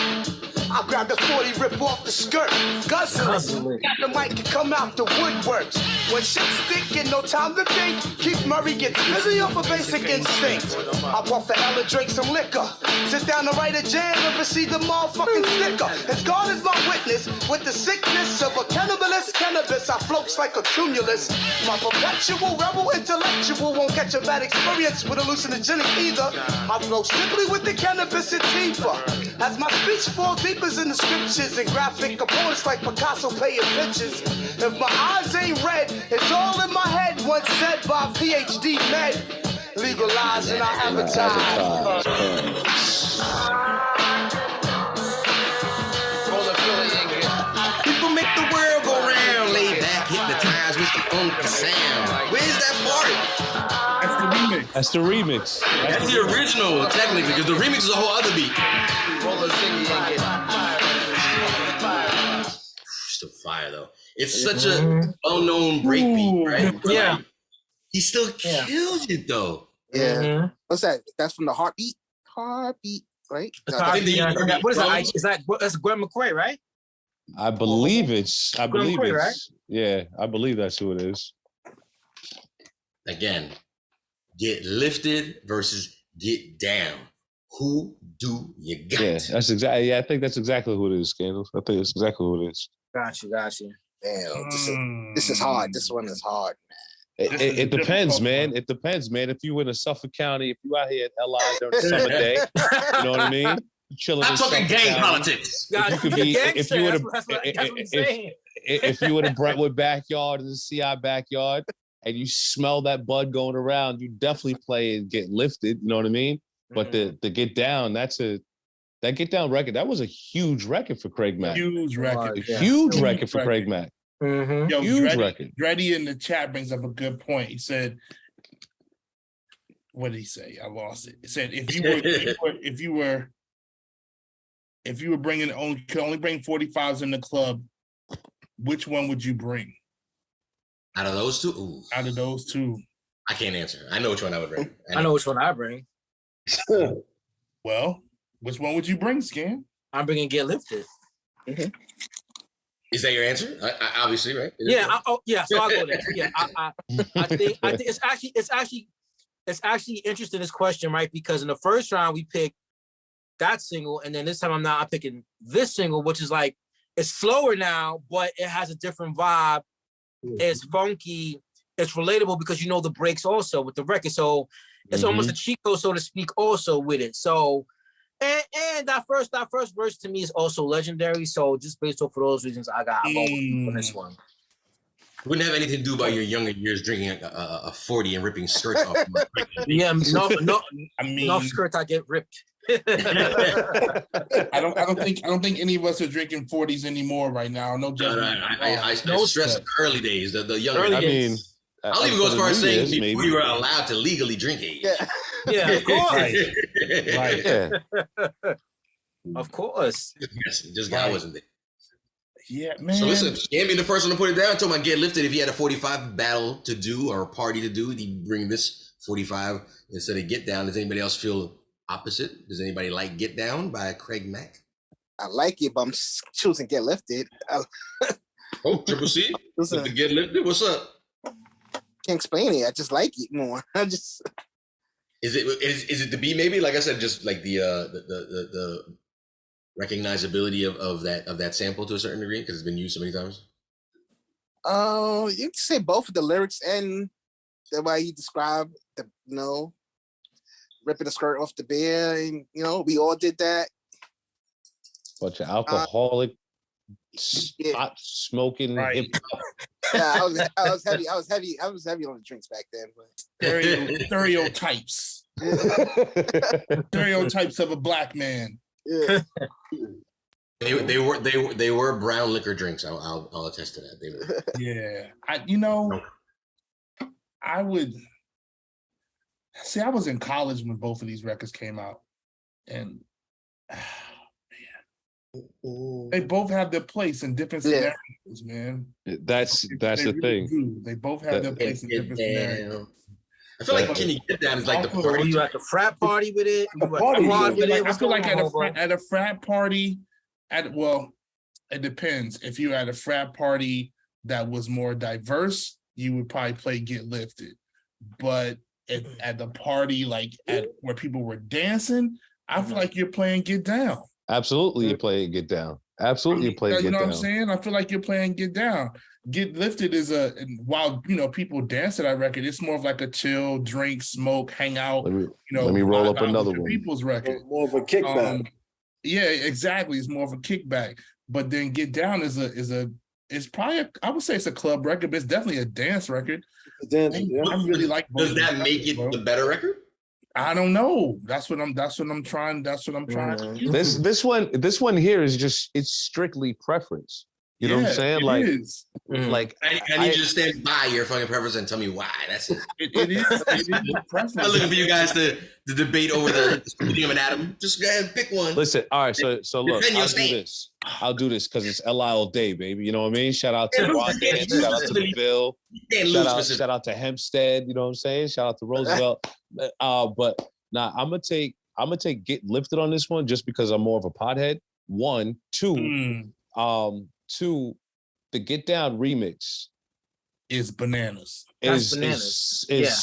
I grab the 40, rip off the skirt. Guzzling. Got the mic to come out the woodworks. When shit's thick and no time to think, Keith Murray gets busy off a basic instinct. I puff a L and drink some liquor. Sit down to write a jam and receive the motherfucking sticker. As God is my witness, with the sickness of a cannibalist cannabis, I floats like a cumulus. My perpetual rebel intellectual won't catch a bad experience with hallucinogenic either. I flow strictly with the cannabis sativa. As my speech falls deep as in the scriptures and graphic components like Picasso paying pictures. If my eyes ain't red, it's all in my head. Once said by a PhD med. Legalize and I advertise. People make the world go round. Lay back, hypnotized with the funky sound. Where's that part? That's the remix. That's the remix. That's the original, technically, because the remix is a whole other beat. Still fire though. It's such a well-known breakbeat, right? Yeah. Like, he still kills it though. Yeah. What's that? That's from the Heartbeat. Heartbeat, right? What is that? Is that that's Gwen McCrae, right? I believe it's. I believe McCrae, it's. right? Yeah, I believe that's who it is. Again, get lifted versus get down. Who do you got? Yeah, that's exactly. Yeah, I think that's exactly who it is, Scandals. I think that's exactly who it is. Got you. Damn, this is hard. This one is hard, man. It depends, man. It depends, man. If you in a Suffolk County, if you out here in LI during the summer day, you know what I mean? Chilling. I'm talking gang politics. You could be if you were saying. if you were in Brentwood backyard and the CI backyard, and you smell that bud going around, you definitely play and get lifted. You know what I mean? But the Get Down, that Get Down record, that was a huge record for Craig Mack. Huge record. Huge record for Craig Mack. Yo, huge record. Dreddy in the chat brings up a good point. He said, what did he say? I lost it. He said, if you were bringing could only bring 45s in the club, which one would you bring? Out of those two? Ooh. Out of those two. I can't answer. I know which one I would bring. I know which one I bring. Well, which one would you bring, Scan? I'm bringing Get Lifted. Is that your answer? I obviously, right? Yeah. So I'll go there. Yeah. I think it's actually interesting, this question, right? Because in the first round we picked that single, and then this time I'm picking this single, which is like, it's slower now, but it has a different vibe. It's funky. It's relatable because you know the breaks also with the record. So it's almost a cheat code, so to speak, also with it. So and that first verse to me is also legendary. So just based off of those reasons, I'm going for this one. Wouldn't have anything to do about your younger years drinking a 40 and ripping skirts off. Yeah, no skirts I get ripped. I don't think any of us are drinking 40s anymore right now. No judgment. I stress the early days, the younger I days. mean, I'll even go as far as saying before maybe. you were allowed to legally drink age. Yeah, of course. Right. Yeah. Of course. Just guy wasn't there. Yeah, man. So listen, Scam being the first one to put it down, talking about Get Lifted. If he had a 45 battle to do or a party to do, he'd bring this 45 instead of Get Down. Does anybody else feel opposite? Does anybody like Get Down by Craig Mack? I like it, but I'm choosing Get Lifted. Oh, Triple C? Listen, The Get Lifted? What's up? can't explain it. I just like it more. Is it the B maybe? Like I said, just like the recognizability of that sample to a certain degree because it's been used so many times. You can say both of the lyrics and the way he described the ripping the skirt off the bear, and we all did that. Bunch of alcoholic, pot smoking. Right. Yeah, I was heavy. I was heavy on the drinks back then. But Stereotypes. Stereotypes of a black man. Yeah. They were brown liquor drinks. I'll attest to that. They were. Yeah, I would see. I was in college when both of these records came out, and they both have their place in different scenarios, man. That's the really thing. do. They both have their place in different scenarios. I feel like Can You Get Down is like the party. Were you at the frat party with it? I feel like at a frat party, well, it depends. If you're at a frat party that was more diverse, you would probably play Get Lifted. But at the party, like where people were dancing, I feel like you're playing Get Down. Absolutely, you're playing Get Down. Absolutely, you're playing Get Down. You know what I'm saying? I feel like you're playing Get Down. Get Lifted is while people dance to that record, it's more of like a chill, drink, smoke, hang out. Let me roll up another one. People's record. More of a kickback. Yeah, exactly. It's more of a kickback. But then Get Down is probably I would say it's a club record, but it's definitely a dance record. Dance, I really like. Does that make it the better record? I don't know. That's what I'm trying. This one here is just, it's strictly preference. You know what I'm saying? Like, like I need you to stand by your fucking preference and tell me why. That's it. It is preference. I'm looking for you guys to debate over the medium and atom. Just go ahead and pick one. Listen, all right. So look, I'll do this because it's LI all day, baby. You know what I mean? Shout out to Ron Dan, shout out to the Bill, shout out to Hempstead. You know what I'm saying? Shout out to Roosevelt. But nah, I'm gonna take Get Lifted on this one just because I'm more of a pothead. One, two, two, the Get Down remix is bananas. Is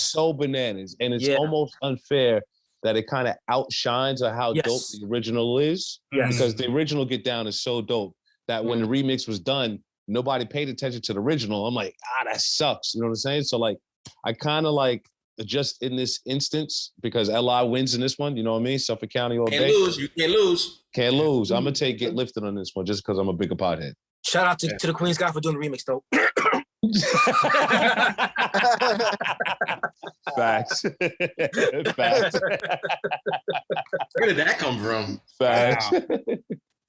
so bananas, and it's almost unfair that it kind of outshines how dope the original is. Because the original Get Down is so dope that when the remix was done, nobody paid attention to the original. I'm like, that sucks. You know what I'm saying? So like, I kind of like just in this instance, because LI wins in this one, you know what I mean? Suffolk County all day. You can't lose. Can't lose. I'm gonna take Get Lifted on this one just because I'm a bigger pothead. Shout out to the Queens guy for doing the remix though. Facts. Facts. Where did that come from? Facts. Wow.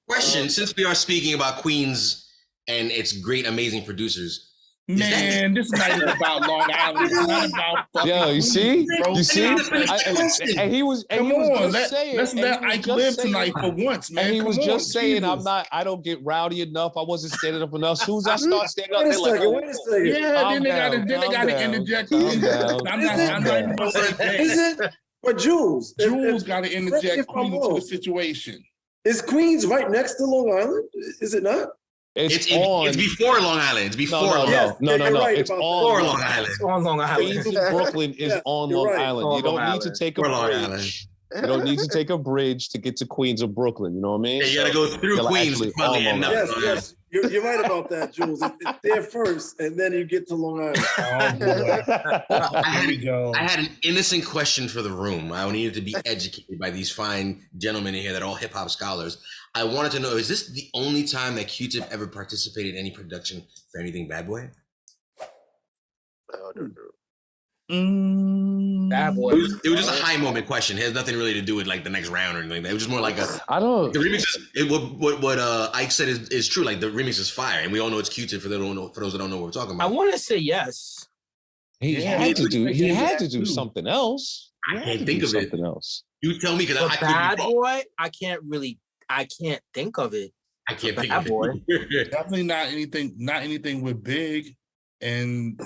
Question, since we are speaking about Queens and its great, amazing producers. Man, this night is about Long Island. It's not about fucking you see? And he was saying, let's let Ike live tonight for once, man. And he was just saying, I don't get rowdy enough. I wasn't standing up enough. As soon as I start standing up, they're like, wait a second. Yeah, then they got to interject. I'm not even gonna say Is it? But Jules got to interject Queens into the situation. Is Queens right next to Long Island? Is it not? It's before Long Island. It's before Long Island. No. Right it's on Long Island. It's on Long Island. Queens in Brooklyn is on Long Island. You don't need to take a bridge. You don't need to take a bridge to get to Queens or Brooklyn. You know what I mean? Yeah, you gotta go through Queens. Yes. You're right about that, Jules. It's there first, and then you get to Long Island. I had an innocent question for the room. I needed to be educated by these fine gentlemen in here that are all hip hop scholars. I wanted to know: is this the only time that Q-Tip ever participated in any production for anything Bad Boy? Bad Boy. It was just a high moment question. It has nothing really to do with like the next round or anything. It was just more like the remix is what Ike said is true. Like the remix is fire, and we all know it's Q-Tip for those that don't know what we're talking about. I want to say yes. He had to do something else. I can't think of something else. You tell me, because I Bad Boy, I can't think of it. I can't think of it. Definitely not anything with Big, and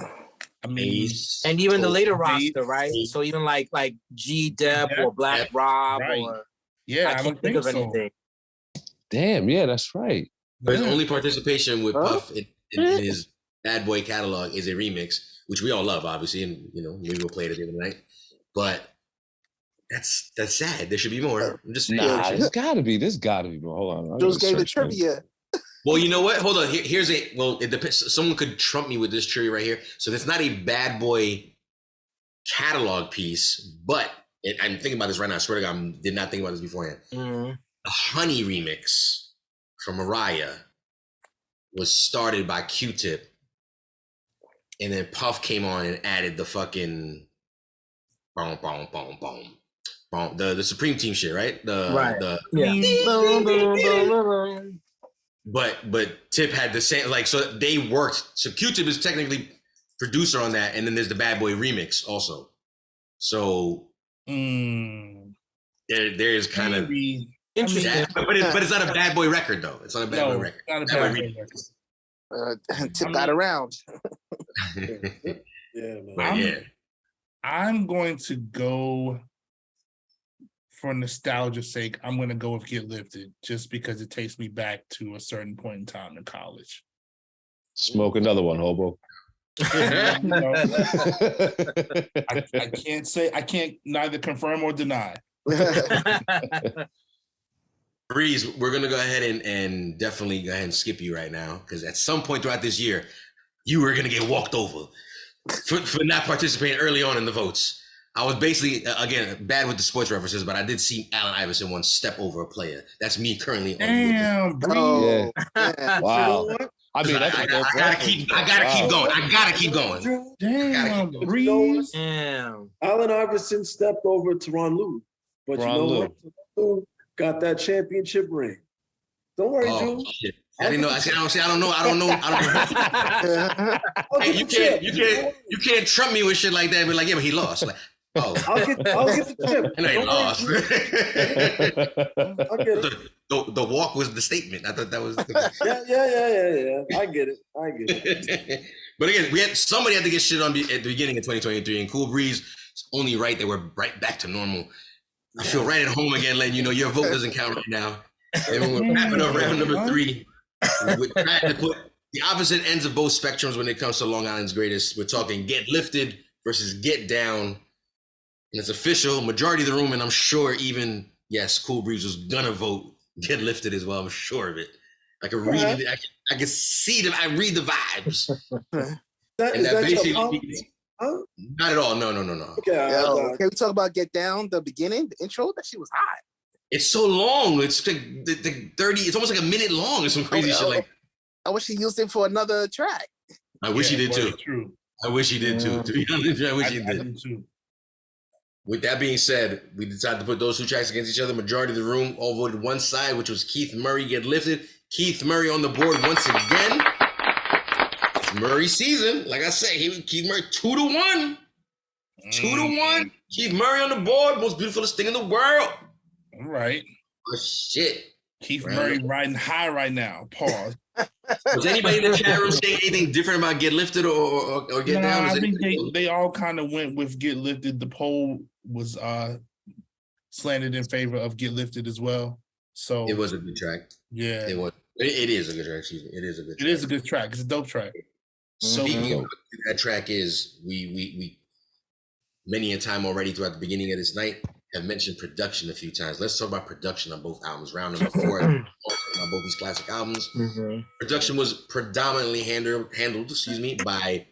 I mean, and even the later roster, right? So even like G Dep or Black Rob, or I can't think of anything. Damn, yeah, that's right. But his only participation with Puff in his Bad Boy catalog is a remix, which we all love, obviously, and maybe we'll play it at the end of the night. But that's sad. There should be more. I'm just there's gotta be more. Hold on. Jules gave the trivia. Well, you know what? Hold on. Here's it depends. Someone could trump me with this trivia right here. So that's not a Bad Boy catalog piece, but I'm thinking about this right now. I swear to God, I did not think about this beforehand. The Honey remix from Mariah was started by Q-Tip, and then Puff came on and added the fucking boom, boom, boom, boom. The Supreme Team shit, right? But Tip had the same, like, so they worked. So Q-Tip is technically producer on that, and then there's the Bad Boy remix also. So there's kind of interesting, but it's not a Bad Boy record though. It's not a Bad Boy record. Not a Bad Boy record. Tip got around. Man. I'm going to go for nostalgia's sake, I'm gonna go with Get Lifted, just because it takes me back to a certain point in time in college. Smoke another one, hobo. You know, I can't neither confirm or deny. Breeze, we're gonna go ahead and definitely go ahead and skip you right now, because at some point throughout this year, you were gonna get walked over for not participating early on in the votes. I was basically, again, bad with the sports references, but I did see Allen Iverson once step over a player. That's me currently. Damn, Breeze. Oh, Wow. I mean, I gotta keep going. I gotta keep going. Damn, Breeze. Damn. Allen Iverson stepped over Teron Lue, but you Teron know Lue. what? Teron Lue got that championship ring. Don't worry, Oh Drew. shit! I didn't know. I don't know. Hey, you can't trump me with shit like that. But like, yeah, but he lost. Like, oh, I'll get the chip. and I Don't worry, lost. Drew. I'll get it. The walk was the statement. I thought that was. Yeah. I get it. But again, somebody had to get shit on at the beginning of 2023, and Cool Breeze. It's only right that we're right back to normal. I feel right at home again, letting you know your vote doesn't count right now. And we're wrapping up round number 3. We're trying to put the opposite ends of both spectrums when it comes to Long Island's greatest. We're talking Get Lifted versus Get Down. And it's official, majority of the room, and I'm sure even, yes, Cool Breeze was gonna vote Get Lifted as well. I'm sure of it. I can read it. I can see them. I read the vibes. Is And that that your basically policy? Huh? not at all. No. Okay, Can we talk about Get Down, the beginning, the intro? That shit was hot. It's so long. It's like the 30. It's almost like a minute long or some crazy shit like. I wish he used it for another track. I wish he did too. True. I wish he did too. To be honest, I wish he I did. do too. With that being said, we decided to put those 2 tracks against each other. Majority of the room all voted one side, which was Keith Murray Get Lifted. Keith Murray on the board once again. It's Murray season. Like I say, Keith Murray 2-1. 2-1. Keith Murray on the board. Most beautifulest thing in the world. All right. Oh, shit. Keith Murray riding high right now. Pause. Was anybody in the chat room saying anything different about Get Lifted or Get Down? I think they all kind of went with Get Lifted. The poll was slanted in favor of Get Lifted as well. So it was a good track. Yeah. It was. It is a good track. Excuse me. It is a good track. It is a good track. It's a dope track. Speaking of what that track is, we many a time already throughout the beginning of this night have mentioned production a few times. Let's talk about production on both albums. Round number 4 on both these classic albums. Production was predominantly handled, by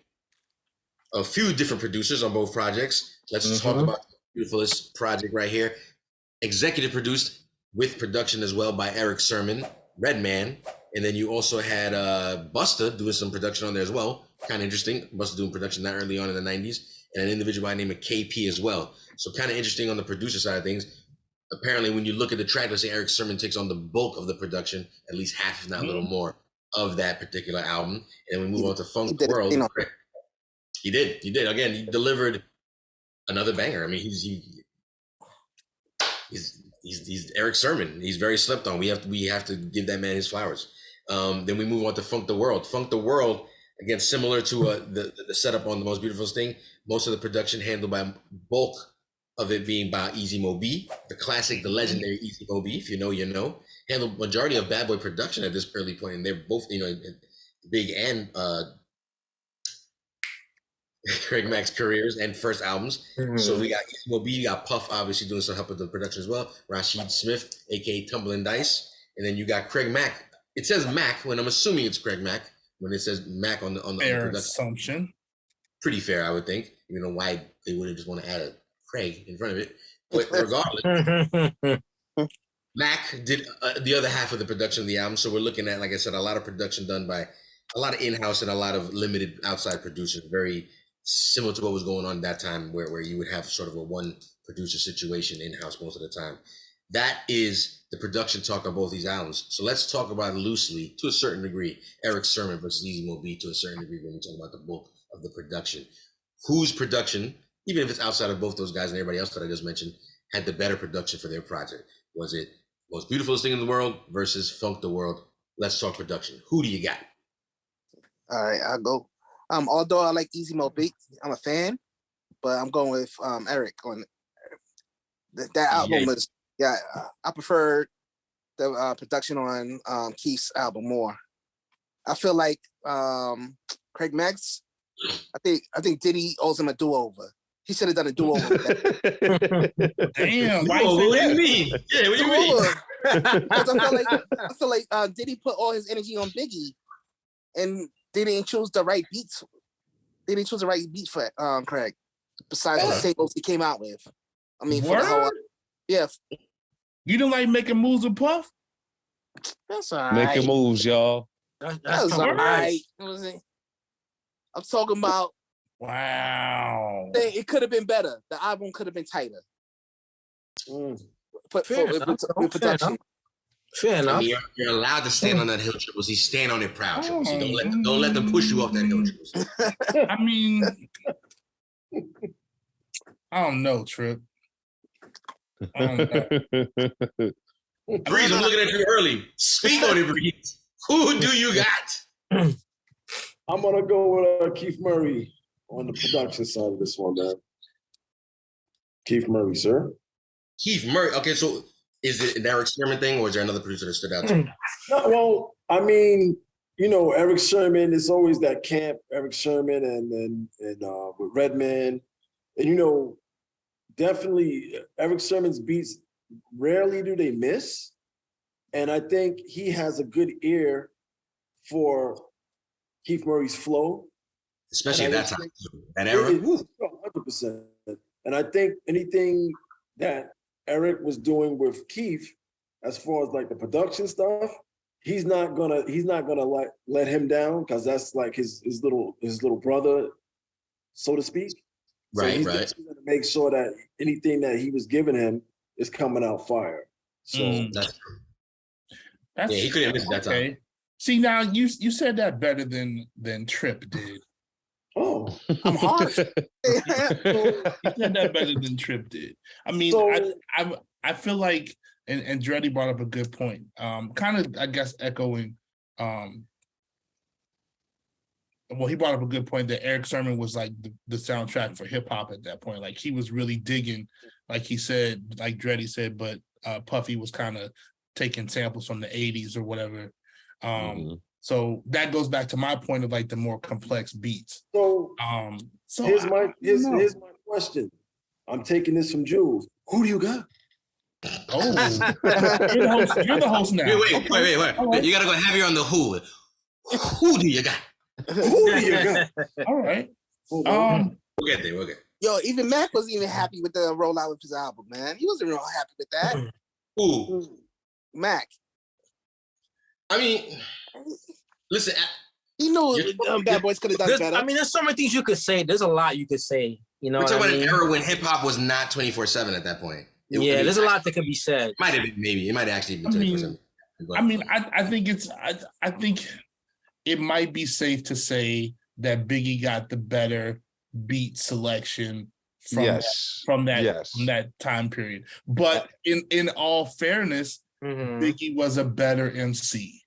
a few different producers on both projects. Let's talk about the Beautifulest project right here. Executive produced with production as well by Eric Sermon, Redman, and then you also had Busta doing some production on there as well. Kind of interesting. Busta doing production that early on in the 90s. And an individual by the name of KP as well. So kind of interesting on the producer side of things. Apparently, when you look at the track, let's say Eric Sermon takes on the bulk of the production, at least half, if not a little more, of that particular album. And we move on to Funk the World. He did. Again, he delivered another banger. I mean, he's Eric Sermon. He's very slept on. We have to give that man his flowers. Then we move on to Funk the World. Funk the World, again, similar to the setup on The Most Beautifulest Thing. Most of the production handled by bulk of it being by Easy Mo B, the classic, the legendary Easy Mo B. If you know, you know. Handled majority of Bad Boy production at this early point, and they're both, Big and Craig Mack's careers and first albums. So we got Easy Mo B, you got Puff obviously doing some help with the production as well. Rashid Smith, aka Tumbling Dice, and then you got Craig Mack. It says Mack when I'm assuming it's Craig Mack. When it says Mack on the production. Assumption. Pretty fair, I would think. You know why they wouldn't just want to add a Craig in front of it. But regardless, Mack did the other half of the production of the album. So we're looking at, like I said, a lot of production done by a lot of in-house and a lot of limited outside producers. Very similar to what was going on at that time, where you would have sort of a one producer situation in-house most of the time. That is the production talk on both these albums. So let's talk about loosely, to a certain degree, Eric Sermon versus Easy Mo B to a certain degree when we talk about the bulk of the production. Whose production, even if it's outside of both those guys and everybody else that I just mentioned, had the better production for their project? Was it Most Beautifulest Thing in the World versus Funk the World? Let's talk production. Who do you got? All right, I'll go. Although I like Easy Mo B, I'm a fan, but I'm going with Eric on that album. Yeah, I prefer the production on Keith's album more. I feel like Craig Mack's. I think Diddy owes him a do-over. He should have done a do-over with that. Damn, why Whoa, you what say do you that? mean? Yeah, what do you mean? Do-over. Because I feel like Diddy put all his energy on Biggie, and they didn't choose the right beats. They didn't choose the right beat for Craig. Besides the singles he came out with. I mean, for the whole yeah. You don't like making moves with Puff? That's all right. Making moves, y'all. That's all right. You know what I'm saying? I'm talking about. Wow. It could have been better. The album could have been tighter. But with production. Fair enough. I mean, you're allowed to stand on that hill, Triples. He's stand on it proud, Triples. So don't let them push you off that hill, Triples. I mean, I don't know, Trip. I don't know. Breeze, I'm looking at you early. Speak on it, Breeze. Who do you got? I'm gonna go with Keith Murray on the production side of this one, man. Keith Murray, sir. Keith Murray. Okay, so is it an Eric Sherman thing, or is there another producer that stood out to you? No, well, I mean, you know, Eric Sherman is always that camp, Eric Sherman and with Redman. And you know, definitely Eric Sherman's beats rarely do they miss. And I think he has a good ear for Keith Murray's flow. Especially at that time, that era. 100%. And I think anything that Eric was doing with Keith, as far as like the production stuff, he's not gonna like let him down, because that's like his little brother, so to speak. Right, so he's right. Gonna make sure that anything that he was giving him is coming out fire. So That's true. Yeah, he couldn't miss that time. See, now you said that better than Trip did. Oh, I'm harsh. You said that better than Trip did. I mean, So- I feel like, and Dreddy brought up a good point. Kind of, I guess, echoing. Well, he brought up a good point that Eric Sermon was like the soundtrack for hip hop at that point. Like he was really digging, like he said, like Dreddy said, but Puffy was kind of taking samples from the 80s or whatever. So that goes back to my point of like the more complex beats. So, here's my question. I'm taking this from Jules. Who do you got? Oh, you're the host now. Wait. Right. You gotta go heavier on the who. Who do you got? Who do you got? All right. We'll get there. Yo, even Mac wasn't even happy with the rollout with his album, man. He wasn't real happy with that. Who? Mac. I mean, listen. He knew Bad Boys could have done better. I mean, there's so many things you could say. There's a lot you could say. You know, we're talking about an era when hip hop was not 24/7 at that point. There's a lot that can be said. Might have been, maybe it might have actually been 24/7. I think it might be safe to say that Biggie got the better beat selection from that time period. But in all fairness, Biggie was a better MC.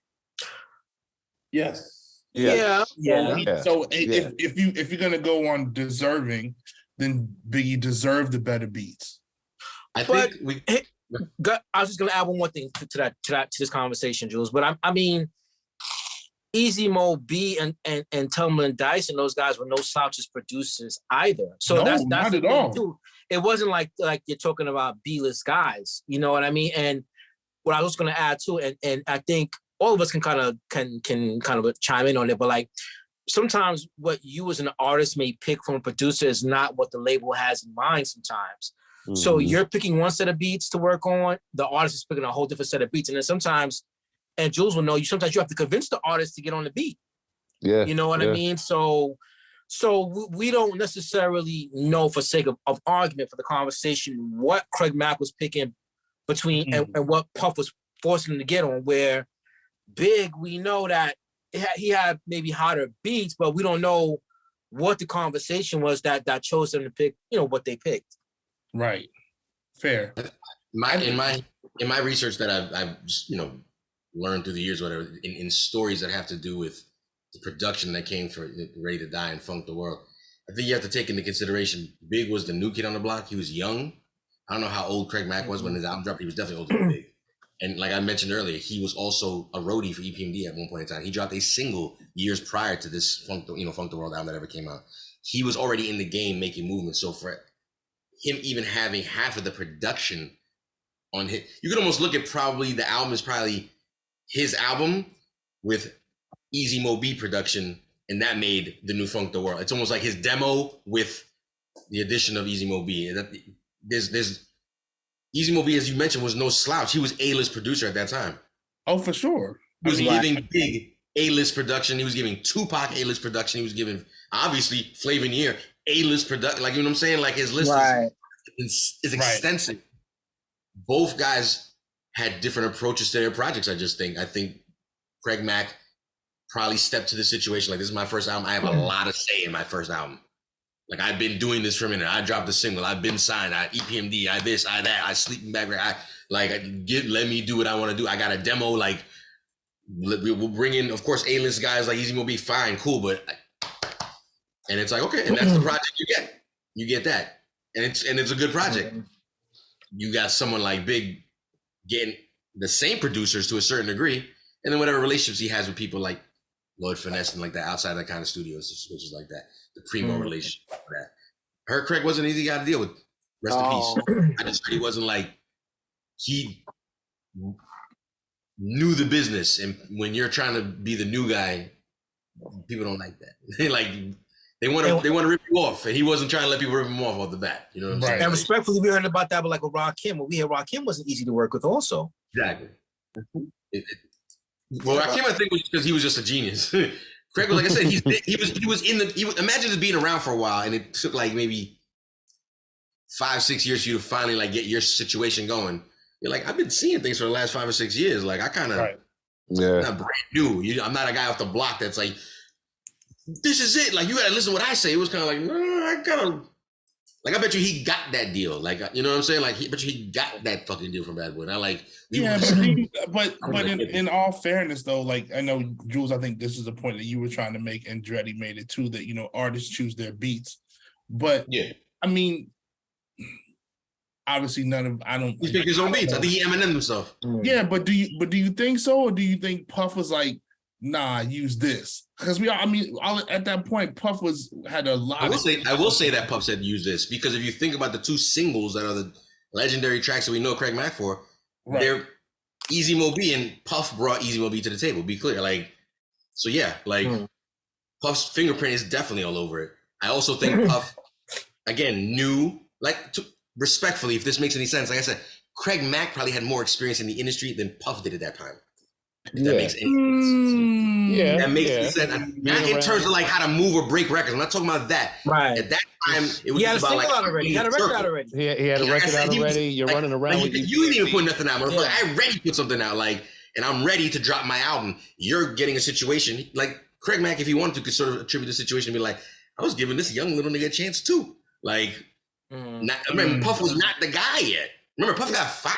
Yes. Yeah. So if you're gonna go on deserving, then Biggie deserved the better beats. I was just gonna add one more thing to this conversation, Jules. But I mean, Easy Mo, B, and Tillman and Dice and those guys were no slouches producers either. So no, that's not the at thing all. too. It wasn't like you're talking about B-list guys. You know what I mean? And what I was gonna add too, and I think all of us can kind of chime in on it, but like sometimes what you as an artist may pick from a producer is not what the label has in mind sometimes. So you're picking one set of beats to work on, the artist is picking a whole different set of beats. And then sometimes, and Jules will know, sometimes you have to convince the artist to get on the beat. Yeah. You know what I mean? So we don't necessarily know, for sake of argument for the conversation, what Craig Mack was picking between and what Puff was forcing him to get on, where Big, we know that he had maybe hotter beats, but we don't know what the conversation was that chose them to pick, what they picked. Right. Fair. In my research that I've learned through the years, whatever, in stories that have to do with the production that came for Ready to Die and Funk the World, I think you have to take into consideration Big was the new kid on the block. He was young. I don't know how old Craig Mack was when his album dropped. He was definitely older than Big. And like I mentioned earlier, he was also a roadie for EPMD at one point in time. He dropped a single years prior to this Funk the World album that ever came out. He was already in the game making movements. So for him even having half of the production on his, you could almost look at probably the album is probably his album with Easy Mo B production, and that made the new Funk the World. It's almost like his demo with the addition of Easy Mo B. There's Easy Mo B, as you mentioned, was no slouch. He was A-list producer at that time. Oh, for sure. He was giving Big A-list production. He was giving Tupac A-list production. He was giving, obviously, Flavor in the Year A-list production. Like, you know what I'm saying? Like, his list is extensive. Both guys had different approaches to their projects, I think Craig Mack probably stepped to the situation like, this is my first album. I have a lot of say in my first album. Like, I've been doing this for a minute. I dropped a single. I've been signed. I EPMD. I this. I that. I sleeping bag. Let me do what I want to do. I got a demo. Like, we'll bring in, of course, A-list guys like Easy Mo B. Fine, cool, and it's like, okay, and that's the project you get. You get that, and it's a good project. You got someone like Big getting the same producers to a certain degree, and then whatever relationships he has with people like Lloyd Finesse and like that outside that kind of studios, which is like that. The Primo relationship for that. Her Craig wasn't an easy guy to deal with. Rest in peace. I just he wasn't like, he knew the business, and when you're trying to be the new guy, people don't like that. They want to rip you off, and he wasn't trying to let people rip him off the bat. You know what I'm saying? And respectfully, we heard about that, but like with Rakim, when we heard Rakim wasn't easy to work with, also. Exactly. Well, Rakim, I think, was because he was just a genius. Craig, like I said, imagine just being around for a while, and it took like maybe 5-6 years for you to finally like get your situation going. You're like, I've been seeing things for the last 5 or 6 years. Like, I kind of, not brand new. I'm not a guy off the block that's like, this is it. Like, you got to listen to what I say. It was kind of like, no, I gotta. Like, I bet you he got that deal. Like, you know what I'm saying? Like, I bet you he got that fucking deal from Bad Boy. And I like, but in all fairness, though, like, I know, Jules, I think this is a point that you were trying to make, and Dreddy made it too, that, artists choose their beats. But, I mean, obviously I don't. He picked his own beats. I think he Eminem himself. Yeah, but do you think so? Or do you think Puff was like, nah, use this? Because at that point, Puff had a lot. I will say that Puff said use this, because if you think about the two singles that are the legendary tracks that we know Craig Mack for, they're Easy Mo B, and Puff brought Easy Mo B to the table. Be clear, Puff's fingerprint is definitely all over it. I also think Puff, again, knew, respectfully, if this makes any sense, like I said, Craig Mack probably had more experience in the industry than Puff did at that time. If that makes any sense. That makes sense. Not in terms of like how to move or break records. I'm not talking about that. Right. At that time, it was just about like already. He had a record out already. He had a record out already. You're running around. You didn't even put nothing out. I already put something out. And I'm ready to drop my album. You're getting a situation like Craig Mack, if he wanted to, could sort of attribute the situation and be like, I was giving this young little nigga a chance too. Puff was not the guy yet. Remember, Puff got fired.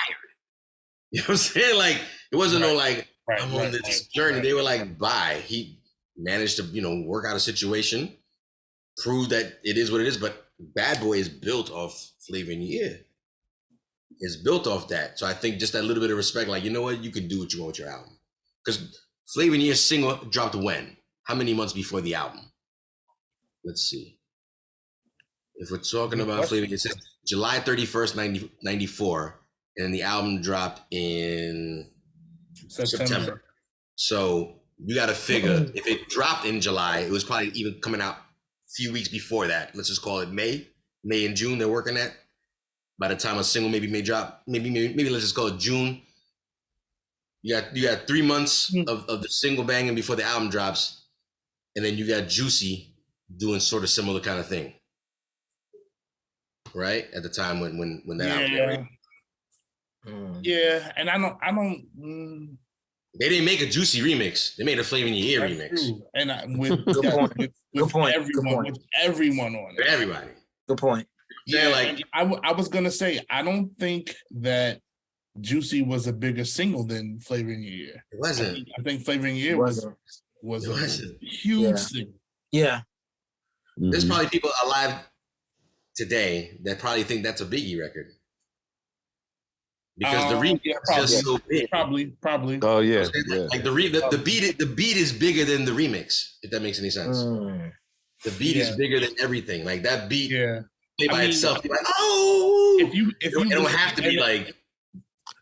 You know what I'm saying? Like, it wasn't no like, I'm on this journey. They were like, bye. He managed to, work out a situation, prove that it is what it is. But Bad Boy is built off Flavor in the Year. It's built off that. So I think just that little bit of respect, like, you know what? You can do what you want with your album. Because Flavor in the Year single dropped when? How many months before the album? Let's see. If we're talking about Flavor in the Year, it says July 31st, 1994. And the album dropped in September. So you got to figure, if it dropped in July, it was probably even coming out a few weeks before that. Let's just call it May and June. They're working at. By the time a single maybe may drop, maybe let's just call it June. You got 3 months of the single banging before the album drops, and then you got Juicy doing sort of similar kind of thing, right? At the time when that album came out. Yeah, and I don't. They didn't make a Juicy remix. They made a Flavor in the Year remix. True. And with everyone on it. Everybody. Good point. Yeah, I was gonna say, I don't think that Juicy was a bigger single than Flavor in the Year. It wasn't. I think Flavor in the Year was a huge single. Yeah. There's probably people alive today that probably think that's a Biggie record. because the remix yeah, is just so big. Probably. Oh yeah, yeah. Like the beat is bigger than the remix. If that makes any sense. The beat is bigger than everything. Like that beat play by itself. You're like, oh, if you it don't have to be like.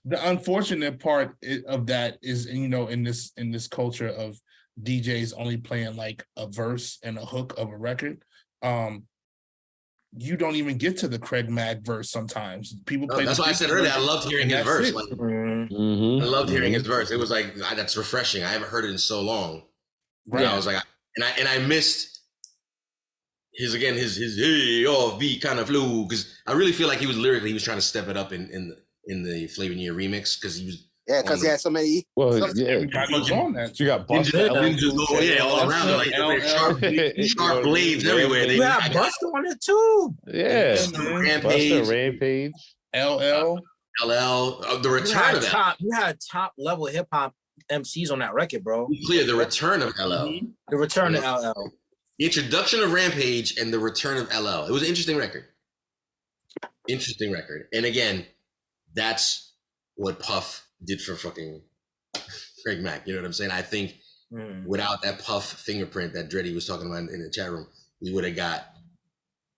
The unfortunate part of that is, you know, in this culture of DJs only playing like a verse and a hook of a record, you don't even get to the Craig Mack verse sometimes. People play. That's why I said earlier, I loved hearing his verse. Like, I loved hearing his verse. It was like, that's refreshing. I haven't heard it in so long. Right. I was like, and I missed his hey off beat kind of flow, because I really feel like he was trying to step it up in the Flavor in Your Ear remix, because he was. Yeah, because he had so many. Well, everybody was on that. You got Busta, all around, like sharp blades everywhere. You got Busta on it too. Yeah, Rampage, LL, the return of that. You had top level hip hop MCs on that record, bro. Clear the return of LL. The return of LL. The introduction of Rampage and the return of LL. It was an interesting record. And again, that's what Puff did for fucking Craig Mack. You know what I'm saying? I think without that Puff fingerprint that Dreddy was talking about in the chat room, we would have got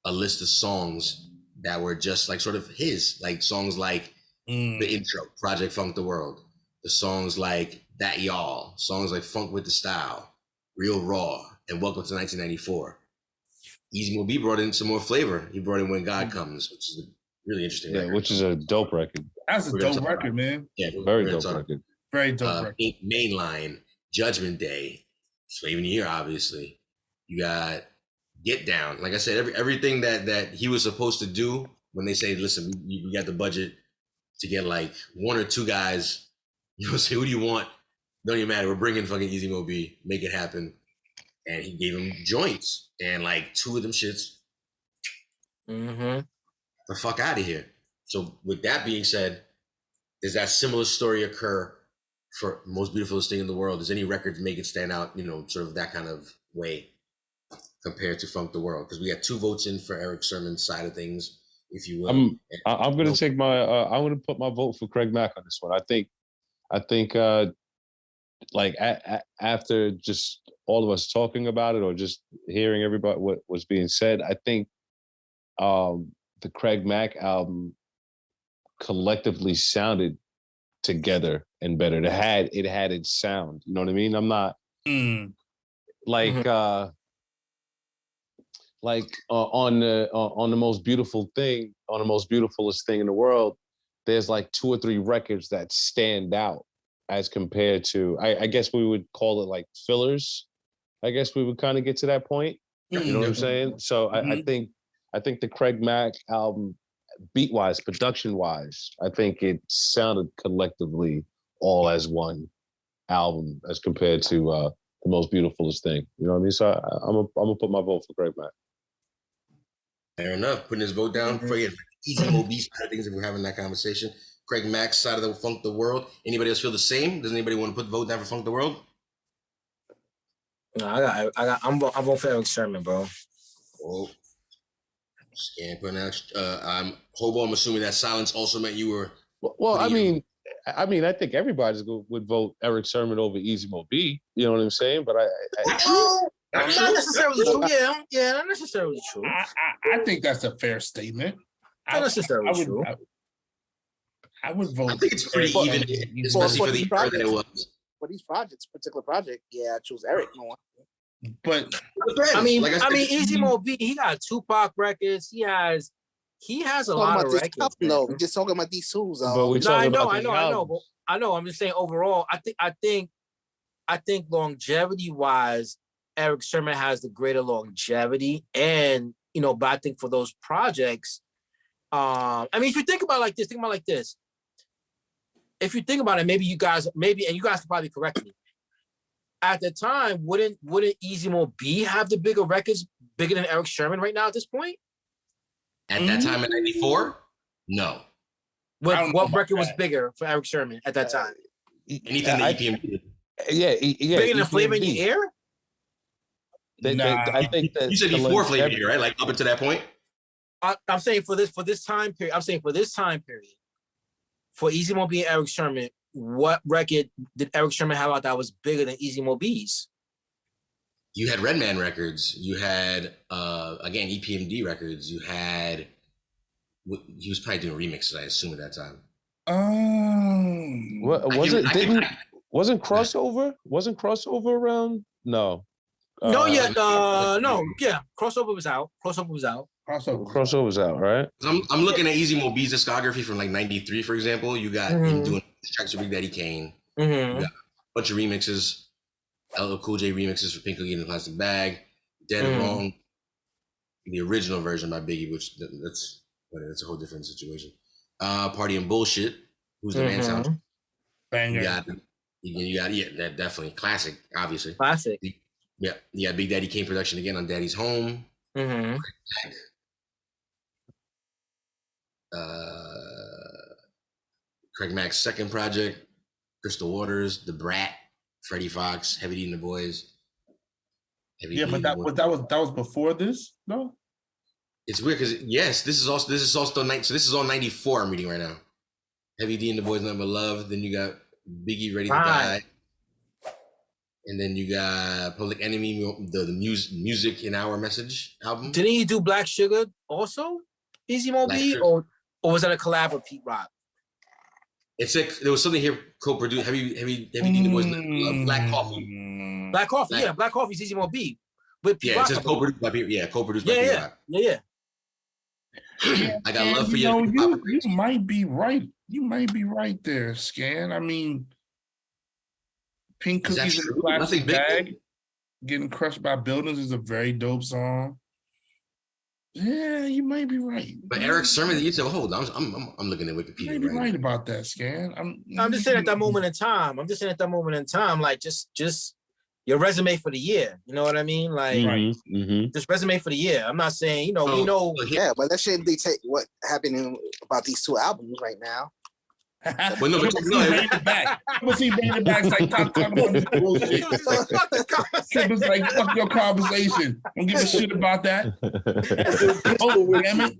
a list of songs that were just like sort of his, like songs like the intro, Project Funk the World, the songs like That Y'all, songs like Funk with the Style, Real Raw, and Welcome to 1994. Easy Mo B brought in some more flavor. He brought in When God Comes, which is a really interesting record. Which is a dope record. That's a dope record, man. Yeah, very dope record. Very dope record. Mainline, Judgment Day, Flavor in the Year, obviously. You got Get Down. Like I said, everything that he was supposed to do when they say, listen, we got the budget to get like one or two guys, you know, say, who do you want? Don't even matter. We're bringing fucking Easy Mo B, make it happen. And he gave him joints, and like two of them shits. The fuck out of here. So with that being said, does that similar story occur for Most Beautifulest Thing in the World? Does any record make it stand out, you know, sort of that kind of way compared to Funk the World? Because we got 2 votes in for Eric Sermon's side of things, if you will. I'm going to take my, I'm going to put my vote for Craig Mack on this one. I think like after just all of us talking about it or just hearing everybody what was being said, I think the Craig Mack album collectively sounded together and better. It had its sound. You know what I mean? I'm not like on the most beautiful thing, on the most beautifulest thing in the world. There's like 2 or 3 records that stand out as compared to. I guess we would call it like fillers. I guess we would kind of get to that point. You know what I'm saying? So I think the Craig Mack album, beat-wise, production-wise, I think it sounded collectively all as one album as compared to the Most Beautifulest Thing. You know what I mean? So I'm gonna put my vote for Craig Mack. Fair enough. Putting his vote down for you. Easy Mo B side of things if we're having that conversation. Craig Mack's side of the Funk the World. Anybody else feel the same? Does anybody want to put the vote down for Funk the World? No, I'm voting for Eric Sermon, bro. Oh. Scan putting out. Hobo, I'm assuming that silence also meant you were. Well, I mean, I think everybody would vote Eric Sermon over Easy Mo B. You know what I'm saying? But not necessarily true. Yeah, not necessarily true. I think that's a fair statement. Not necessarily true. I would vote. I think it's pretty even, especially for the year that it was. For these projects, particular project, yeah, I choose Eric more. But I mean, Easy Mo B, he got Tupac records. He has a lot of records. No, we're just talking about these tools. I know. I'm just saying overall. I think longevity wise, Eric Sermon has the greater longevity, and but I think for those projects, I mean, if you think about it like this, If you think about it, maybe you guys can probably correct me. At the time, wouldn't Easy Mo B have the bigger records, bigger than Eric Sermon right now at this point? At that time in '94, no. What record was bigger for Eric Sermon at that time? Anything that EPM did. Yeah. Bigger than Flavor in Your Ear? I think that you said before Flavor in Your Ear, right? Like up until that point. I'm saying for this time period. for Easy Mo B and Eric Sherman, what record did Eric Sherman have out that was bigger than Easy Mo B's? You had Redman records. You had again EPMD records. You had he was probably doing remixes, I assume, at that time. Wasn't crossover? Wasn't crossover around? No. No, crossover was out. Crossover was out, right? I'm looking at Easy Mo B's discography from like '93, for example. You got him doing tracks with Big Daddy Kane. You got a bunch of remixes, LL Cool J remixes for Pink Cookie and the Plastic Bag, Dead and Wrong, the original version by Biggie, which that's a whole different situation. Party and Bullshit, Who's the Man sound. Banger. You got that definitely classic, obviously. Classic. Yeah, you got Big Daddy Kane production again on Daddy's Home. Craig Mack's second project, Crystal Waters, The Brat, Freddie Fox, Heavy D and the Boys. But that was before this, no? It's weird because this is also so this is all '94. I'm reading right now. Heavy D and the Boys, Nothing But Love. Then you got Biggie, Ready to Die. And then you got Public Enemy, the Music in Our Message album. Didn't he do Black Sugar also? Easy Mo B, or was that a collab with Pete Rock? It's like there was something here co-produced. Heavy D and the Boys, Black Coffee. Black Coffee, Black Coffee's Easy Mo B. With Pete Rock. It's just co-produced by Pete. Yeah, co-produced by Pete Rock. Yeah. I got love for you. You might be right. You might be right there, Scan. I mean, Pink Cookies in the Plastic Bag, Getting Crushed by Buildings is a very dope song. Yeah, you might be right. But Eric Sermon, you said, hold on, I'm looking at Wikipedia. You might be right about that, Scan. I'm just saying at that moment in time. Like just your resume for the year. You know what I mean? Like just resume for the year. I'm not saying, we know. Yeah, but that shouldn't dictate what happened about these two albums right now. But no, back. We'll see Bring It Back's like talk about this bullshit. It was like, fuck your conversation. Don't give a shit about that. Oh, damn it.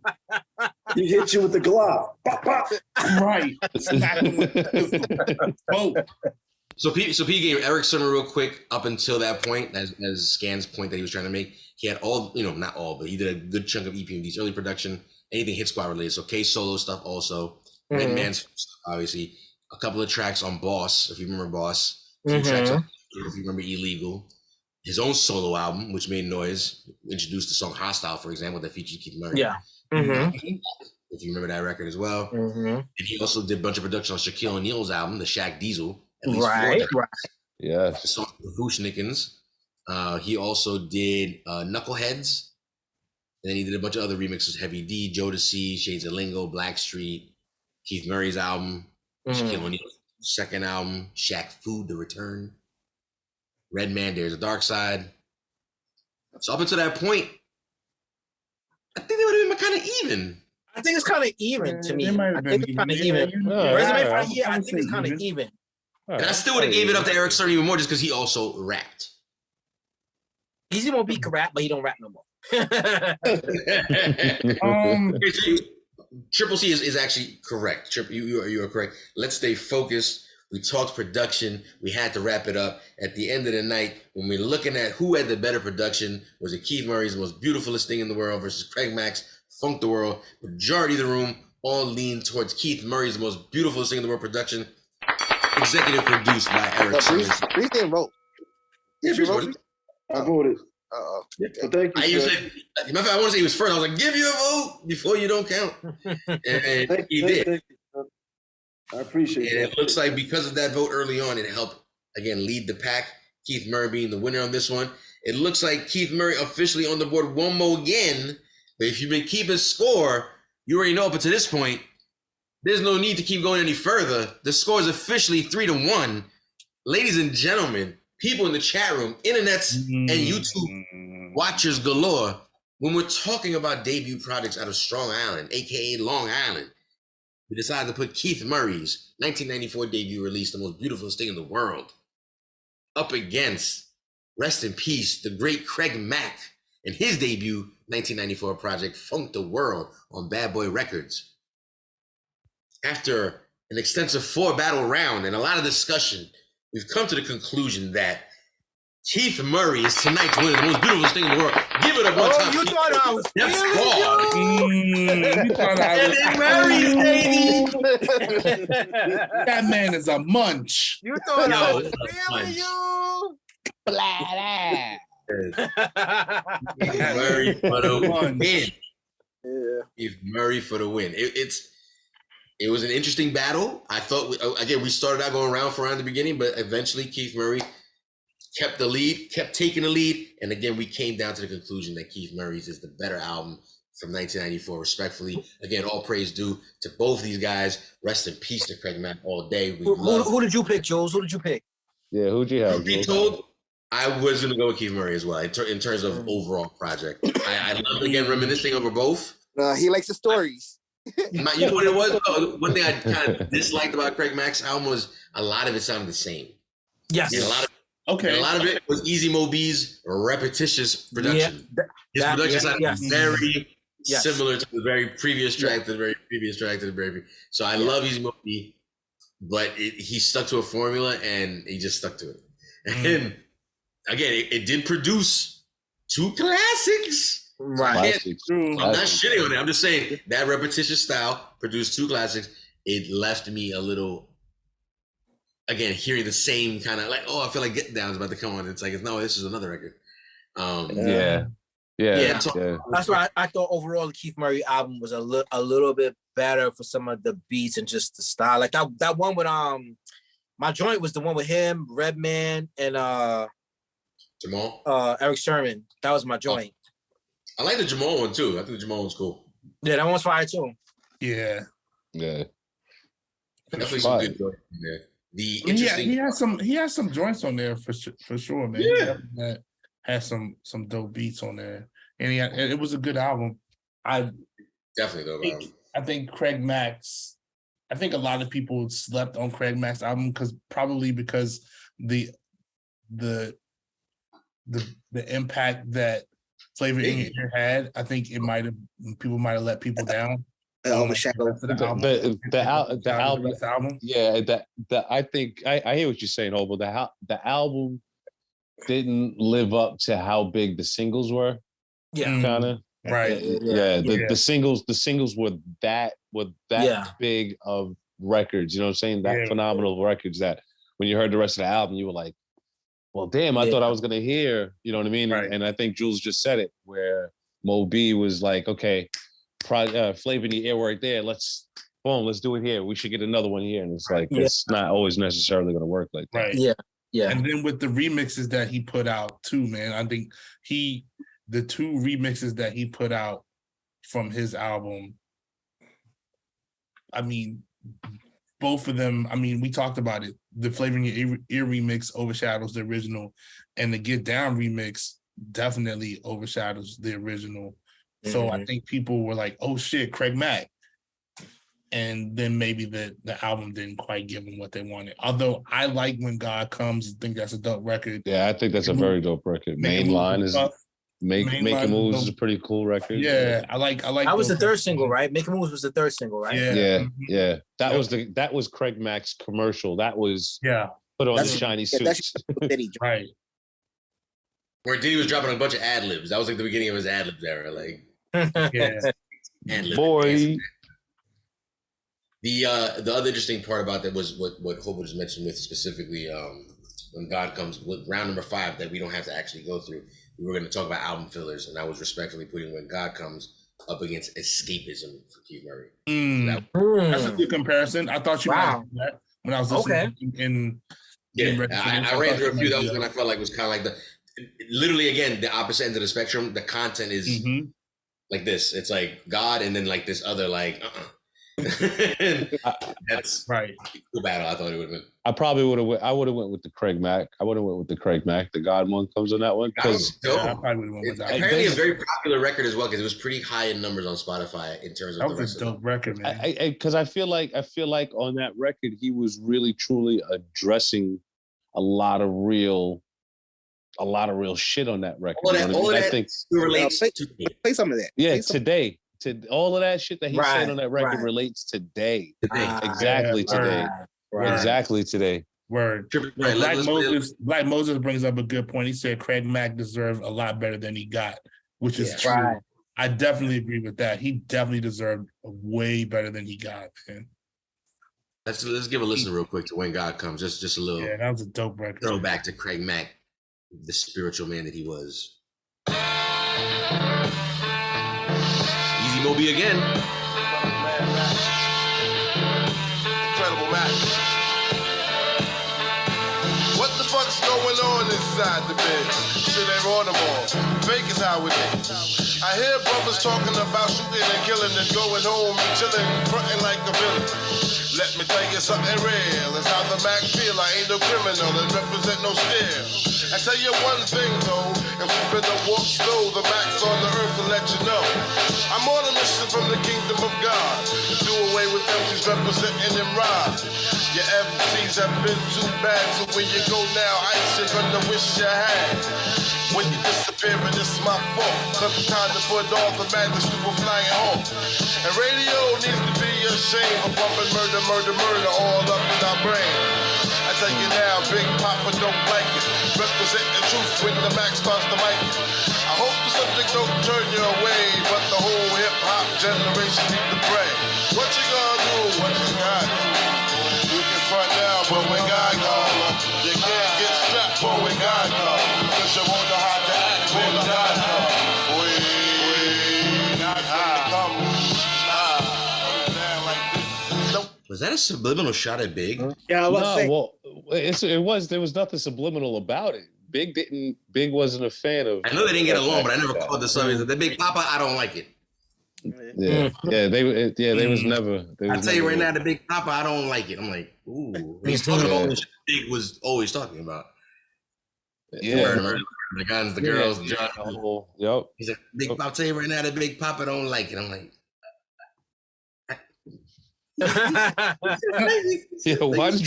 He hit you with the glove. Pop, pop. Right. So P gave Eric Sermon real quick up until that point, as Scan's point that he was trying to make. He had all, not all, but he did a good chunk of EPMD's early production, anything Hit Squad related. So K solo stuff also. Redman's stuff, obviously. A couple of tracks on Boss, if you remember Boss. A few tracks on, if you remember Illegal. His own solo album, which made noise, introduced the song Hostile, for example, that featured Keith Murray. Yeah. If you remember that record as well. And he also did a bunch of production on Shaquille O'Neal's album, The Shaq Diesel. At least right. The song Vushnikins. He also did Knuckleheads. And then he did a bunch of other remixes, Heavy D, Jodeci, Shades of Lingo, Blackstreet, Keith Murray's album, Shaquille O'Neal's second album, Shaq Food, The Return, Redman, There's a Dark Side. So up until that point, I think they would have been kind of even. I think it's kind of even to me. I think it's kind of even. Resume for the year, I think it's kind of even. And I still would have gave it up to Eric Sermon even more just because he also rapped. Easy Mo B can rap, but he don't rap no more. Triple C is actually correct. You are correct. Let's stay focused. We talked production. We had to wrap it up. At the end of the night, when we're looking at who had the better production, was it Keith Murray's Most Beautifulest Thing in the World versus Craig Mack's Funk the World? Majority of the room all lean towards Keith Murray's Most Beautifulest Thing in the World production. Executive produced by Eric Sermon. Breeze didn't vote. Yes, Breeze voted. I voted. So thank you. I want to say he was first. I was like, give you a vote before you don't count. And he did. I appreciate it. It looks like because of that vote early on, it helped, again, lead the pack. Keith Murray being the winner on this one. It looks like Keith Murray officially on the board one more again. But if you've been keeping score, you already know up until this point, there's no need to keep going any further. The score is officially 3-1. Ladies and gentlemen, people in the chat room, internets, and YouTube watchers galore, when we're talking about debut projects out of Strong Island, aka Long Island, we decided to put Keith Murray's 1994 debut release, The Most Beautifulest Thing in the World, up against, rest in peace, the great Craig Mack and his debut 1994 project, Funk the World, on Bad Boy Records. After an extensive 4-battle round and a lot of discussion, we've come to the conclusion that Keith Murray is tonight's winner, the most beautiful thing in the world. Give it up one time. You thought I was Yes, You thought I and was then Murray's baby. that man is a munch. You thought I Yo, was feeling you. Keith Murray for the win. Yeah. Keith Murray for the win. It was an interesting battle. I thought, we started out going round for round at the beginning, but eventually Keith Murray kept the lead, kept taking the lead. And again, we came down to the conclusion that Keith Murray's is the better album from 1994, respectfully. Again, all praise due to both these guys. Rest in peace to Craig Mack all day. Who did you pick, Jules? Who did you pick? Yeah, who'd you have? Be told, I was going to go with Keith Murray as well in terms of overall project. I love, again, reminiscing over both. He likes the stories. You know what it was? One thing I kind of disliked about Craig Mack's album was a lot of it sounded the same. Yes. And a lot of it was Easy Mo B's repetitious production. His production sounded very similar to the very previous track, to the very previous track, to the very previous. So I love Easy Mo B, but he stuck to a formula and he just stuck to it. And again, it did produce 2 classics. Right. I'm not shitting on it. I'm just saying that repetitious style produced 2 classics. It left me a little, again, hearing the same kind of like, I feel like Get Down's about to come on. It's like, no, this is another record. Yeah. That's why I thought overall the Keith Murray album was a little bit better for some of the beats and just the style. Like that one with My Joint was the one with him, Redman, and Jamal, Eric Sherman. That was My Joint. I like the Jamal one too. I think the Jamal one's cool. Yeah, that one's fire too. Yeah. Definitely some good joints in there. The interesting, he has some joints on there for sure, man. Yeah. That has some dope beats on there, and it was a good album. Definitely dope. I think Craig Mack's. I think a lot of people slept on Craig Mack's album because the impact that Flavor in Your Ear had. I think people might have let people down. Overshadowed the album. Yeah, I think I hear what you're saying, Hobo. The album didn't live up to how big the singles were. Yeah, kind of. Right. The singles were that big of records. You know what I'm saying? That phenomenal records that when you heard the rest of the album, you were like, well, damn, I thought I was gonna hear. You know what I mean? Right. And I think Jules just said it, where Mo B was like, okay, Flavor in the Air right there. Let's do it here. We should get another one here. And it's like, it's not always necessarily going to work like that. Right. Yeah. And then with the remixes that he put out too, man, I think the 2 remixes that he put out from his album, I mean, both of them, I mean, we talked about it. The Flavor in Your Ear remix overshadows the original, and the Get Down remix definitely overshadows the original. So I think people were like, oh shit, Craig Mack. And then maybe the album didn't quite give them what they wanted. Although I like When God Comes. I think that's a dope record. Yeah, I think that's a very dope record. Mainline is Making Moves is a pretty cool record. Yeah, I like. That was the 3rd single, right? Making Moves was the 3rd single, right? Yeah. That was Craig Mack's commercial. That was put on the shiny suits. Right. Where Diddy was dropping a bunch of ad libs. That was like the beginning of his ad libs era. Like, boy. The other interesting part about that was what Hobo just mentioned with specifically When God Comes, with round number 5 that we don't have to actually go through. We were going to talk about album fillers, and I was respectfully putting When God Comes up against Escapism for Keith Murray. That's a good comparison. I thought you might do that when I was listening I ran through a few. That was when I felt like it was kind of like literally again the opposite end of the spectrum. The content is like this. It's like God, and then like this other like that's right. Cool battle. I thought it would have been. I probably would have. I would have went with the Craig Mack. I would have went with the Craig Mack. The God one comes on that one because I probably would have went with that. Apparently, a very popular record as well because it was pretty high in numbers on Spotify in terms of that the was rest a dope record, man. Because I feel like on that record he was really truly addressing a lot of real shit on that record. All that I think relates to play some of that. Yeah, today. to all of that shit that he said on that record relates today. Exactly today. Exactly today. Word. Black Moses brings up a good point. He said Craig Mack deserved a lot better than he got, which is true. Right. I definitely agree with that. He definitely deserved way better than he got, man. Let's give a listen real quick to When God Comes. Just a little. Yeah, that was a dope record. Throw back to Craig Mack, the spiritual man that he was. Easy Moby again. Incredible Mac. What the fuck's going on inside the bed? Shit ain't on them all. Fake is how it is. I hear brothers talking about shooting and killing and going home and chilling, fronting like a villain. Let me tell you something real. It's how the Mac feel. I ain't no criminal and represent no steel. I tell you one thing though, if you've been to walk slow, the Mac's on the earth to let you know. I'm on a mission from the kingdom of God to do away with MCs representing them rob. Your MCs have been too bad, so when you go now, I ain't shit gonna wish you had. When you disappear, and it's my fault, cause it's time to put all the madness to a flying home. And radio needs to be ashamed of pumping murder all up in our brain. I tell you now, Big Papa don't like it. Represent the truth when the Mac starts to mic it. I hope the subject don't turn you away, but the whole hip-hop generation need to pray. What you gonna do? What you got? You can front now, but when God comes, you can't get strapped for when God comes. Cause you won't know how to act when God comes. Was that a subliminal shot at Big? Yeah, there was nothing subliminal about it. Big wasn't a fan of. I know they didn't get along, but I never called the song. The Big Papa, I don't like it. They was never. I tell you right now, the Big Papa, I don't like it. I'm like, ooh. He's talking about what Big was always talking about. Yeah. The guns, the girls, the John. Yep. He's like, Big Papa, I'll tell you right now, the Big Papa don't like it. I'm like, yeah, why did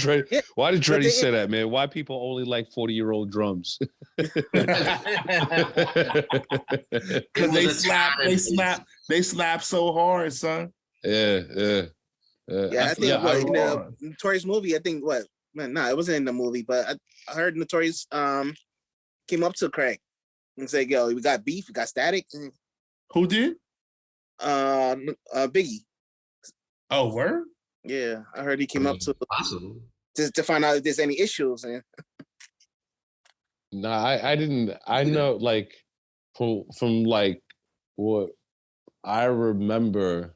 Dreddy say that, man? Why people only like 40-year-old drums? Because they slap so hard, son. Yeah. I think in the Notorious movie, it wasn't in the movie, but I heard Notorious came up to Craig and said, yo, we got beef, we got static. Who did? Biggie. Oh, word? Yeah, I heard he came up to possible to find out if there's any issues. And no, I didn't. I know, like, from like what I remember,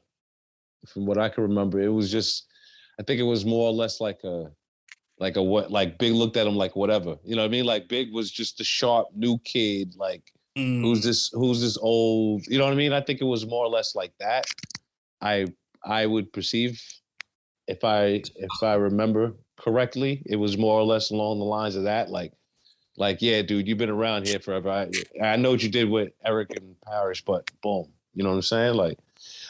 from what I can remember, it was just, I think it was more or less like a what, like Big looked at him like whatever, you know what I mean? Like Big was just a sharp new kid, like who's this old, you know what I mean? I think it was more or less like that. I would perceive, if I remember correctly, it was more or less along the lines of that. Like, yeah, dude, you've been around here forever. I know what you did with Eric and Parrish, but boom, you know what I'm saying? Like,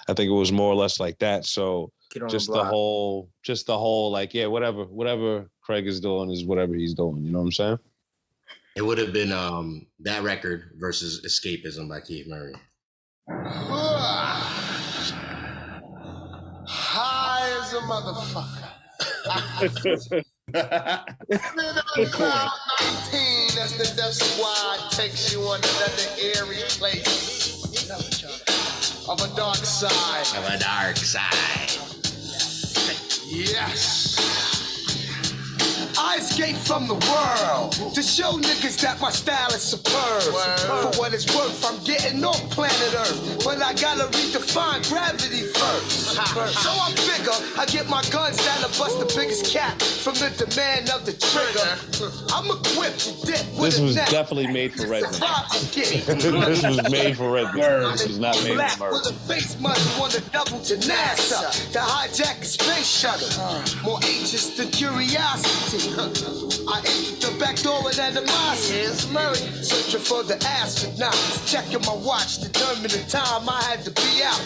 I think it was more or less like that. So just the whole, like, yeah, whatever Craig is doing is whatever he's doing. You know what I'm saying? It would have been that record versus Escapism by Keith Murray. High as a motherfucker. Cloud 19, that's the Death Squad, takes you on another eerie place of a dark side. Yes. I escape from the world to show niggas that my style is superb. For what it's worth, I'm getting off planet Earth, but I gotta redefine gravity first. So I figure I get my guns down to bust the biggest cap from the demand of the trigger. I'm equipped to dip with This was definitely made for Redman. This was made for Redman. This was not made for Murray. With a face muzzle on the double to NASA to hijack a space shuttle. More anxious than curiosity. I entered the back door with animosity. Here's Murray, searching for the astronauts. Checking my watch, determining the time I had to be out.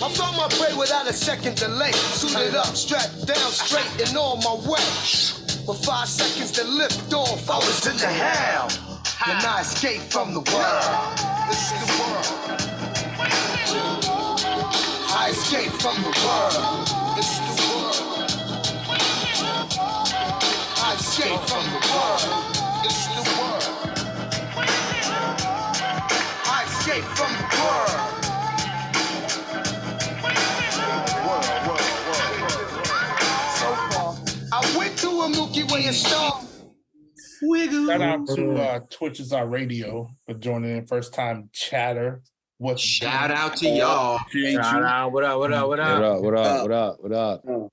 I found my prey without a second delay. Suited up, strapped down, straight and on my way. For 5 seconds to lift off, I was in the hell. Then I escaped from the world. This is the world. escape from the world. It's the world. I escape from the world. It's the world. I escape from the world. So far, I went to a Milky Way and star. Shout out to Twitch is our radio for joining in. First time chatter. What's Shout out to y'all. Shout out. What up? What up? What What up? up? What up? What up? What up?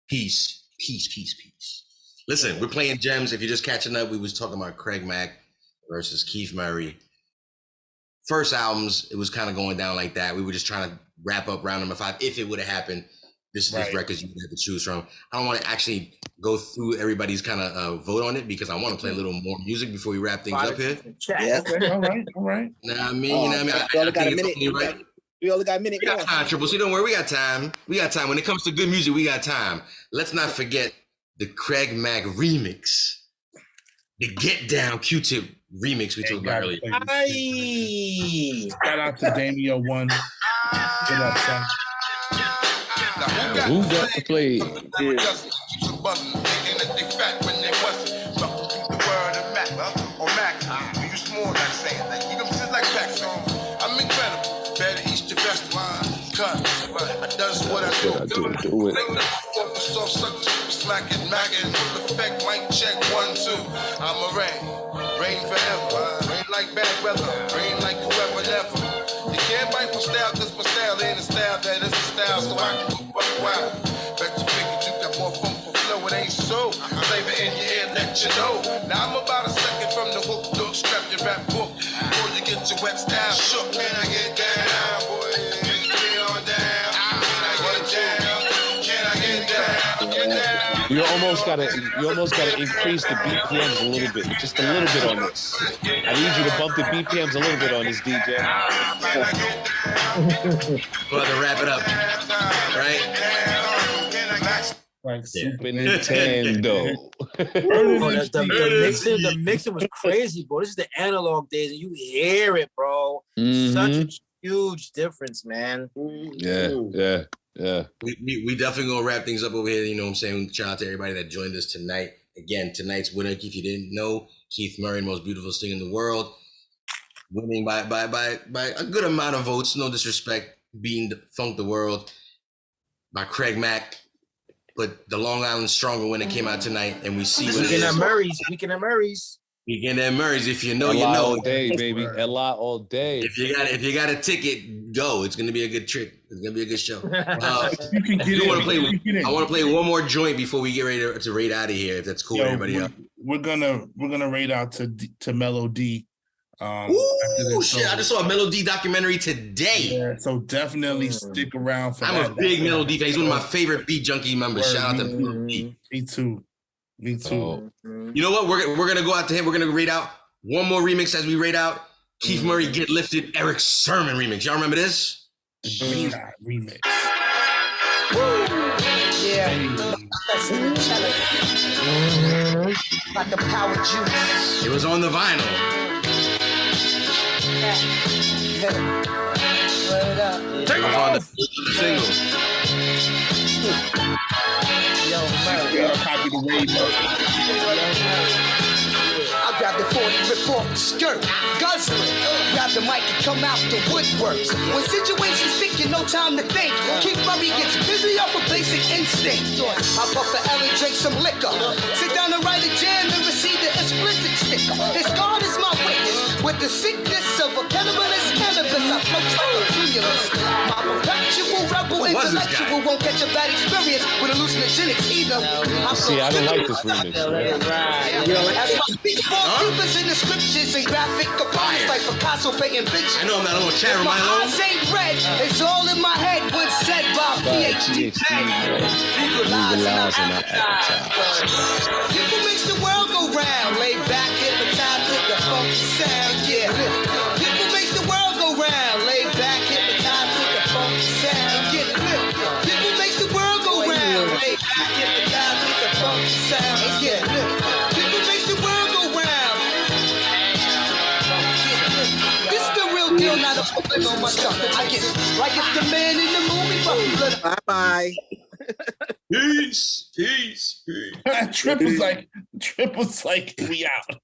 Peace, peace, peace, peace. Listen, we're playing gems. If you're just catching up, we was talking about Craig Mack versus Keith Murray. First albums, it was kind of going down like that. We were just trying to wrap up round number 5. If it would have happened, this is the records you have to choose from. I don't want to actually go through everybody's kind of vote on it because I want to play a little more music before we wrap things up here. Yeah. Okay, all right. Nah, I mean, you know what I mean? We only got a think minute. it's only right. We only got a minute. We got time, Triple C. Don't worry, we got time. We got time. When it comes to good music, we got time. Let's not forget the Craig Mack remix. The Get Down Q-Tip remix we talked about earlier. Aye. Shout out to Damio One. What up, son? Who got to play? I'm incredible. Better eat your vegetables. Cut. I does what I do. Do it. Soft suckers, smacking, macking. Full effect, mic check 1, 2. I'm a rain forever. Rain like bad weather. Rain like whoever, never. You can't bite my style, cause my style ain't a style that is a style, so I can go fuck wild. Bet you figured you got more funk for flow, it ain't so. Flavor in your ear, let you know. Now I'm about a second from the hook, look, strap your rap book. Before you get your wet style shook, can I get down, boy? Get on down. Can I get down? Can I get down? Get down. You almost gotta increase the BPMs a little bit, just a little bit on this. I need you to bump the BPMs a little bit on this, DJ. We'll have to wrap it up, right? Like Super Nintendo. The mixing was crazy, bro. This is the analog days, and you hear it, bro. Such a huge difference, man. Yeah. We definitely gonna wrap things up over here. You know what I'm saying? Shout out to everybody that joined us tonight. Again, tonight's winner, if you didn't know, Keith Murray, most beautiful thing in the world, winning by a good amount of votes. No disrespect, beating Funk the World by Craig Mack. But the Long Island Stronger winner came out tonight, and we see what it Weekend is. at Murray's. Weekend at Murray's. Weekend at Murray's. If you know, you LI know. all day, baby. LI all day. If you got a ticket, go. It's gonna be a good trick. It's gonna be a good show. You can get in. I want to play one more joint before we get ready to raid out of here. If that's cool with everybody else. We're gonna raid out to Mellow D. Ooh, shit! I just saw a Melody documentary today. Yeah, so definitely stick around for that. I'm a big Melody fan. He's one of my favorite Beat Junkie members. Shout out to Melody. Me too. Oh. You know what? We're gonna go out to him. We're gonna raid out one more remix as we raid out. Keith Murray, Get Lifted, Eric Sermon remix. Y'all remember this? The Green Eye remix. Yeah. Like a power juice. It was on the vinyl. Word up. It was on the single. Yo, Murray. Yeah, copy the radio. I grab the 40, rip off the skirt, guzzle it. Grab the mic and come out the woodworks. When situations stick, you no time to think. Keith Murray gets busy off a basic instinct. I puff the L and drink some liquor. Sit down and write a jam and receive the explicit sticker. His God is my witness. With the sickness of a cannibalistic cannabis, I float like a cumulus. My perpetual rebel intellectual won't catch a bad experience with hallucinogenics either. See, I don't like this remix. As my speech falls deepest in the scriptures and graphic capacity like Picasso painting pictures. I know I'm not on chat room. My eyes ain't red, it's all in my head when said by PhD. Legalize and I advertise. People makes the world go round, lay back, hypnotized to the funky sound, yeah. People makes the world go round, lay back, hypnotized to the funky sound, yeah. People makes the world go round, lay back, hypnotized to the funky sound, yeah. People makes the world go round. This the real deal, not a puppet on my stuff. I get like it's the man in the movie, but Bye-bye. Peace. Peace. Peace. Trip was like, we out.